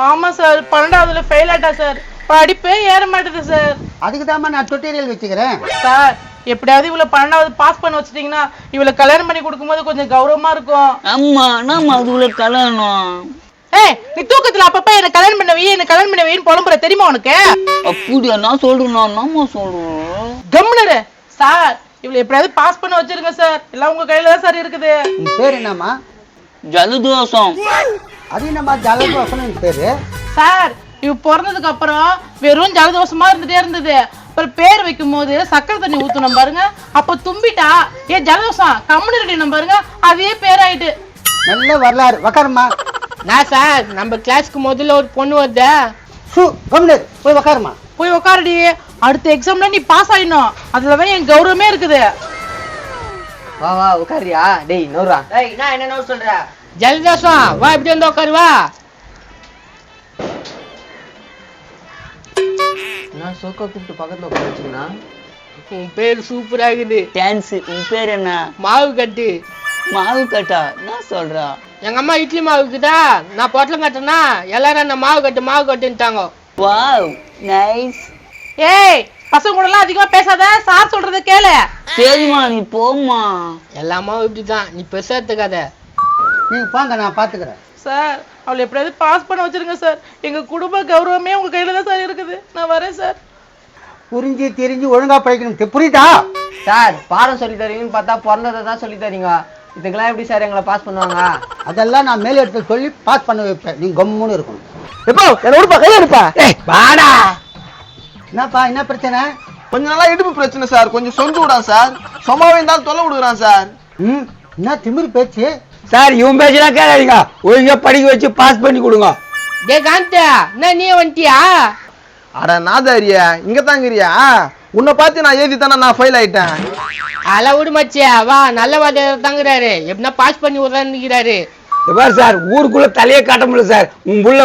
ஆமா சார், 12வதுல ஃபெயில் ஆயிட்டா சார், படிப்பே ஏற மாட்டேது சார். அதுக்கு தான்மா நான் டுட்டோரியல் வச்சுக்கிறேன். சார் எப்படியாவது இவளை 12வது பாஸ் பண்ண வச்சிட்டீங்கன்னா இவளை கல்யாணம் பண்ணி கொடுக்கும்போது கொஞ்சம் கௌரவமா இருக்கும். அம்மா நம்ம அதுக்குள்ள கல்யாணம். ஏய் நீ தூக்கத்துல அப்பப்ப என்ன கல்யாணம் பண்ண வைன்னு புலம்புற தெரியுமா உனக்கு? அப்படியா? நான் சொல்றேன், நம்ம சொல்றோம். கம்னரு சார், இவளை எப்படியாவது பாஸ் பண்ண வச்சிருங்க சார், எல்லாம் உங்க கையில தான் சார் இருக்குது. உன் பேர் என்னம்மா? ஜலதோஷம். அது என்னம்மா ஜலதோஷம் பேரு? சார் இவ பிறந்ததுக்கு அப்புறம் வெறும் ஜலதோஷமா இருந்துட்டே இருந்தது. அப்புறம் பேர் வைக்கும் போது சக்கரை தண்ணி ஊத்தணும் பாருங்க, அப்ப தும்பிட்டா ஏன் ஜலதோஷம் கம்முன்னு பாருங்க, அதே பேராயிட்டு. நல்ல வரலாறு. உக்காருமா. நான் சார் நம்ம கிளாஸ்க்கு முதல்ல ஒரு பொண்ணு வருத. போய் உக்காருமா. போய் உக்காரடி, அடுத்த எக்ஸாம்ல நீ பாஸ் ஆயிடணும், அதுலதான் என் கௌரவமே இருக்குது. வா வா உட்காரியா? டேய் நோரா. டேய் நான் என்ன நோர் சொல்ற? ஜலதோஷம் வா, இப்படி வந்து உட்காரு வா. நான் சோக்கா கூப்பிட்டு பக்கத்துல உட்கார வச்சுக்கனா? உன் பேர் சூப்பரா இருக்குது. டான்ஸ். உன் பேர் என்ன? மாவு கட்டு. மாவு கட்டா? என்ன சொல்றா? எங்க அம்மா இட்லி மாவு இருக்குதா, நான் பொட்டலம் கட்டுனா எல்லாரும் என்ன மாவு கட்டுன்ட்டாங்க. Wow, nice. ஏய் பசங்க கூட எல்லாம் அதிகமா பேசாத, சார் சொல்றத கேளு. சரிம்மா, நீ போம்மா. எல்லா அம்மாவும் இப்படிதான், நீ பெருசா எடுத்துக்காத. நீங்க போங்க, நான் பாத்துக்கிறேன். சார் அவளை எப்படியாவது பாஸ் பண்ண வச்சிருங்க சார். எங்க குடும்ப கௌரவமே உங்க கையில தான் சார் இருக்குது. நான் வரேன் சார். புரிஞ்சு தெரிஞ்சு ஒழுங்கா படிக்கணும், புரியுதா? சார் பாடம் சொல்லி தரீங்கன்னு பார்த்தா பிறந்ததை தான் சொல்லி தரீங்க. இதுக்கெல்லாம் எப்படி சார் எங்களை பாஸ் பண்ணுவாங்க? அதெல்லாம் நான் மேல் இடத்துல சொல்லி பாஸ் பண்ண வைப்பேன். நீங்க கம்முன்னு இருக்கணும். எப்போ என்ன உடுப்பா, கையில எடுப்பா. வாடா. என்னப்பா, என்ன பிரச்சனை? கொஞ்ச நாளா இடுப்பு பிரச்சனை சார், கொஞ்சம் சொந்து விடான் சார். சும்மாவே இருந்தாலும் தொலை விடுறான் சார். என்ன திமிரு பேச்சு? சார் இவன் பேச்செல்லாம் கேட்காதீங்க, ஒழுங்கா படிக்க வச்சு பாஸ் பண்ணி கொடுங்க. டே காந்தா, என்ன நீ வந்துட்டியா? அட நாதாரியா, இங்க தாங்கிறியா? உன்னை பார்த்து நான் எழுதி தானே நான் ஃபெயில் ஆயிட்டேன். அதெல்லாம் விடு மச்சியா, வா நல்ல வாத்தியார் தாங்குறாரு, எப்படின்னா பாஸ் பண்ணி விடுறான்னு. சார் ஊருக்குள்ள தலையே காட்ட முடியல சார். உன் புள்ள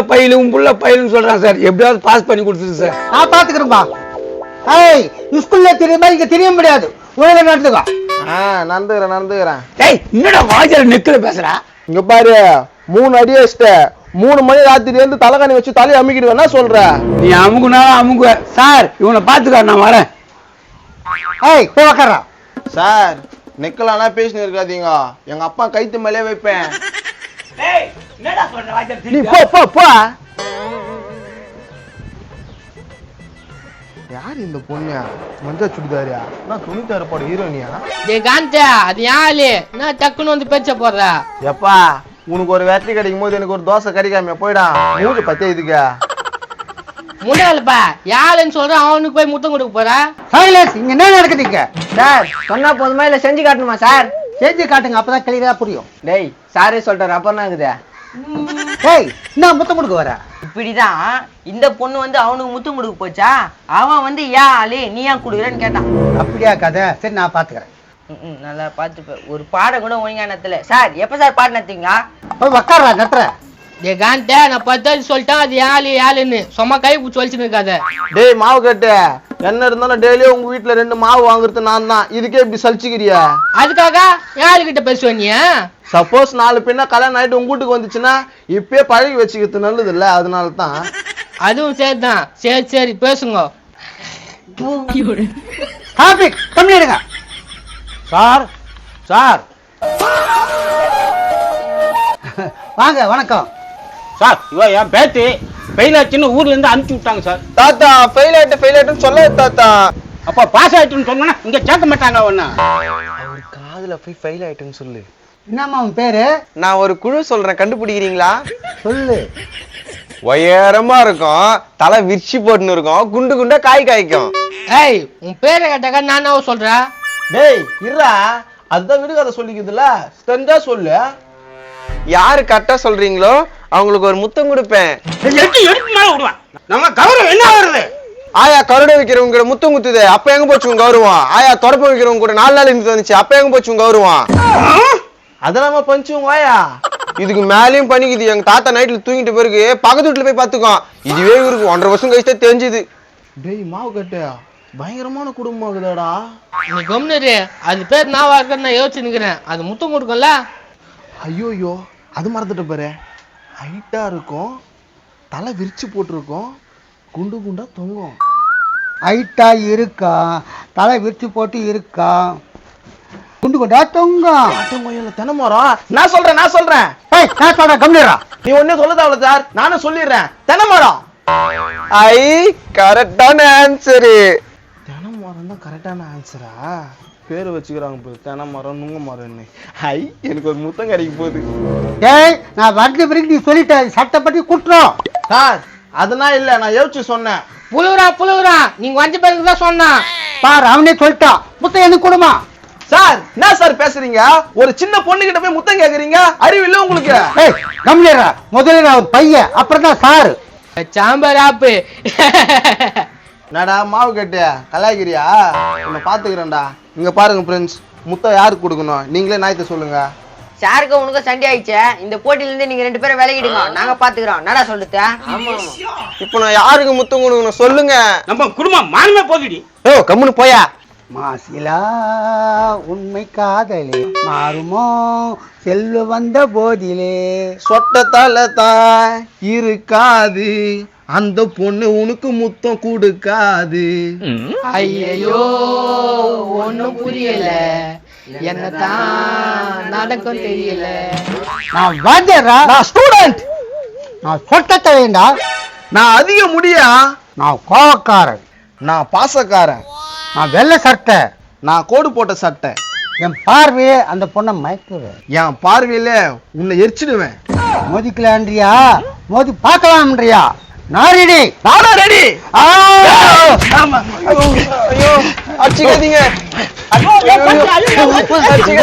பயிலுன்னு சொல்றான் சார். எப்படியாவது பாஸ் பண்ணி கொடுத்துரு சார். நான் பாத்துக்கிறேன்பா. ஏய், ஸ்கூல்ல தெரியுமா, இங்க தெரிய முடியாது. ஒழுங்கா நடந்துக்கோ. நடந்துக்கிறேன். டேய், என்னடா வாஜர் நெக்கில பேசுறா? இங்க பாரு, 3 அடி வச்சிட்ட, 3 மணி ராத்திரி இருந்து தலைகாணி வச்சு தலையை அமுக்கிடுவேன்னா சொல்ற. நீ அமுக்குனாலும் அமுக்குவ சார். இவனை பாத்துக்கா, நான் வரேன். ஏய், போய் உக்காரா. சார் நெக்கலானா பேசினு இருக்காதீங்க, எங்க அப்பா கைத்து மேலே வைப்பேன். நீ போ. யார் இந்த பொண்ணு? மஞ்சள் சுடிதாரியா? நான் துணி தரப்போட ஹீரோனியா? டே காந்தா, அது யாரு? நான் டக்குன்னு வந்து பேச்ச போடுறா. எப்பா உனக்கு ஒரு வெற்றி கிடைக்கும் போது எனக்கு ஒரு தோசை கிடைக்காம போயிடா. மூணு பத்தே இதுக்கு முன்னாள்ப்பா யாருன்னு சொல்ற, அவனுக்கு போய் முத்தம் கொடுக்க போறா. சைலன்ஸ். இங்க என்ன நடக்குதுங்க? சார் சொன்னா போதுமா இல்ல செஞ்சு காட்டணுமா சார்? செஞ்சு காட்டுங்க, அப்பதான் கிளியரா புரியும். டேய் சாரே சொல்றாரு, அப்புறம் தான் இருக்குது. ஏய், என்ன முத்தம் கொடுக்க வர? இப்படிதான் இந்த பொண்ணு வந்து அவனுக்கு முத்தம் கொடுக்க போச்சா, அவன் வந்து ஏன் ஆளு நீ ஏன் கொடுக்குறேன்னு கேட்டான். அப்படியா கதை? சரி, நான் பாத்துக்கிறேன். நல்லா பாத்துப்ப. ஒரு பாடம் கூட ஒழுங்கா நத்துல. சார் எப்ப சார் பாடம் நத்தீங்க? போய் உக்காரா, நட்டுற. டே காந்தா, நான் 10 சொல்லிட்டேன், அது யாருன்னு சும்மா கை பிடிச்சி வலிச்சுன்னு இருக்காத. டேய் மாவு கட்டு, என்ன இருந்தாலும் டெய்லியும் உங்க வீட்டுல 2 மாவு வாங்குறது நான் தான். இதுக்கே இப்படி சலிச்சுக்கிறியா? அதுக்காக யாருக்கிட்ட பேசுவ நீ? சப்போஸ் 4 பின்ன கல்யாணம் ஆயிட்டு உங்க வீட்டுக்கு வந்துச்சுன்னா இப்பயே பழகி வச்சுக்கிறது நல்லது இல்ல, அதனால தான். அதுவும் சரிதான். சரி பேசுங்க. பண்ணிடுங்க சார் வாங்க. வணக்கம் சார். இவ என் பேத்தி ஃபெயில் ஆச்சுன்னு ஊர்ல இருந்து அனுப்பிச்சு விட்டாங்க சார். தாத்தா ஃபெயில் ஆயிட்டுன்னு சொல்ல தாத்தா. அப்ப பாஸ் ஆயிட்டுன்னு சொன்னா இங்க சேர்க்க மாட்டாங்க. ஒண்ணு காதுல போய் ஃபெயில் ஆயிட்டுன்னு சொல்லு. என்னம்மா உன் பேரு? நான் ஒரு குழு சொல்றேன், கண்டுபிடிக்கிறீங்களா? சொல்லு. உயரமா இருக்கும், தலை விரிச்சு போட்டுன்னு இருக்கும், குண்டு குண்டா காய்க்கும். ஏய், உன் பேரை கேட்டாக்கா நான் சொல்றேன். டேய் இருடா, அதுதான் விடுகதை சொல்லிக்குதுல, தெரிஞ்சா சொல்லு. யாரு கரெக்டா சொல்றீங்களோ அவங்களுக்கு ஒரு முத்தம் கொடுப்பேன். நம்ம கௌரவம் என்ன வருது? ஆயா கருட வைக்கிறவங்க கூட முத்தம் குத்துது, அப்ப எங்க போச்சு உங்க கௌரவம்? ஆயா தொடப்ப வைக்கிறவங்க கூட 4 நாள் இருந்து வந்துச்சு, அப்ப எங்க போச்சு உங்க கௌரவம்? அதெல்லாம் பஞ்சுங்க ஆயா. இதுக்கு மேலேயும் பண்ணிக்குது. எங்க தாத்தா நைட்ல தூங்கிட்ட பிறகு பக்கத்து வீட்டுல போய் பாத்துக்கோ. இதுவே இவருக்கு 1.5 வருஷம் கழிச்சு தெரிஞ்சுது. டேய் மாவு கட்டு, பயங்கரமான குடும்பம் ஆகுதாடா. நீ கம்னரு, அது பேர் நான் வார்த்தை நான் யோசிச்சு நிக்கிறேன். அது முத்தம் கொடுக்கல. ஐயோ அது மறந்துட்டு பாரு. ஹைட்டா இருக்கும், தலை விரிச்சு போட்டிருக்கும், குண்டு குண்டா தொங்கும். ஹைட்டா இருக்கா, தலை விரிச்சு போட்டு இருக்கா, குண்டு குண்டா தொங்கும். தென்னமரம். நான் சொல்றேன் நான் சொல்றேன் கம்னரா. நீ ஒன்னே சொல்லதாவல சார், நானும் சொல்லிடுறேன். தென்னமரம். ஐ கரெக்டான ஆன்சரு. தென்னமரம் தான் கரெக்டான ஆன்சரா? பேரு வச்சுக்கிறாங்க தென்னமரம் நுங்க மரம்னு. ஐ எனக்கு ஒரு முத்தம் கிடைக்க போகுது. ஏய், நான் வந்த பிறகு நீ சொல்லிட்ட, சட்டப்படி குற்றம். சார் அதெல்லாம் இல்ல, நான் யோசிச்சு சொன்னேன். புழுகுறா நீங்க வந்த பிறகுதான் சொன்னா. பாரு, அவனே சொல்லிட்டான். முத்தம் எனக்கு கொடுமா. சார் என்ன சார் பேசுறீங்க? ஒரு சின்ன பொண்ணு கிட்ட போய் முத்தம் கேக்குறீங்க, அறிவு இல்ல உங்களுக்கு? ஏய் கம்னரா, முதல்ல நான் ஒரு பையன், அப்புறம் தான் சாரு. சாம்பார் ஆப்பு. நடா மாவு கட்டு கலாய்கிறியா? உன்னை பாத்துக்கிறேன்டா. இங்க பாருங்க ஃப்ரெண்ட்ஸ், முத்தம் யாருக்கு கொடுக்கணும் நீங்களே நாயத்தை சொல்லுங்க. சாருக்கு உனக்கு சண்டை ஆயிடுச்சு. இந்த போட்டியில இருந்து நீங்க 2 பேரும் விலகிடுங்க, நாங்க பாத்துக்கிறோம். நடா சொல்லுத்த. இப்போ நான் யாருக்கு முத்தம் கொடுக்கணும் சொல்லுங்க. நம்ம குடும்பம் மானமே போகிடி. ஓ கம்முன்னு போயா. மாசிலா உண்மை காதலே மாறுமோ செல்வ வந்த போதிலே. சொட்டத்தால தான் இருக்காது அந்த பொண்ணு உனக்கு முத்தம் கொடுக்காது. ஐயோ ஒண்ணும் புரியல, என்னதான் நடக்கும் தெரியல. நான் வாத்தியாரா, நான் ஸ்டூடெண்ட், நான் சொட்டத்தை வேண்டா, நான் அதிக முடியா, நான் கோவக்காரன், நான் பாசக்காரன், நான் வெள்ளை சட்டை, நான் கோடு போட்ட சட்டை. என் பார்வையே அந்த பொண்ணை மயக்குவேன். என் பார்வையில உன்னை எரிச்சிடுவேன். மோதிக்கலான்றியா, மோதி பார்க்கலாம்ன்றியா? நான் ரெடி, நானா ரெடி. ஐயோ அடிச்சுக்காதீங்க. அடிச்சுக்காதீங்க.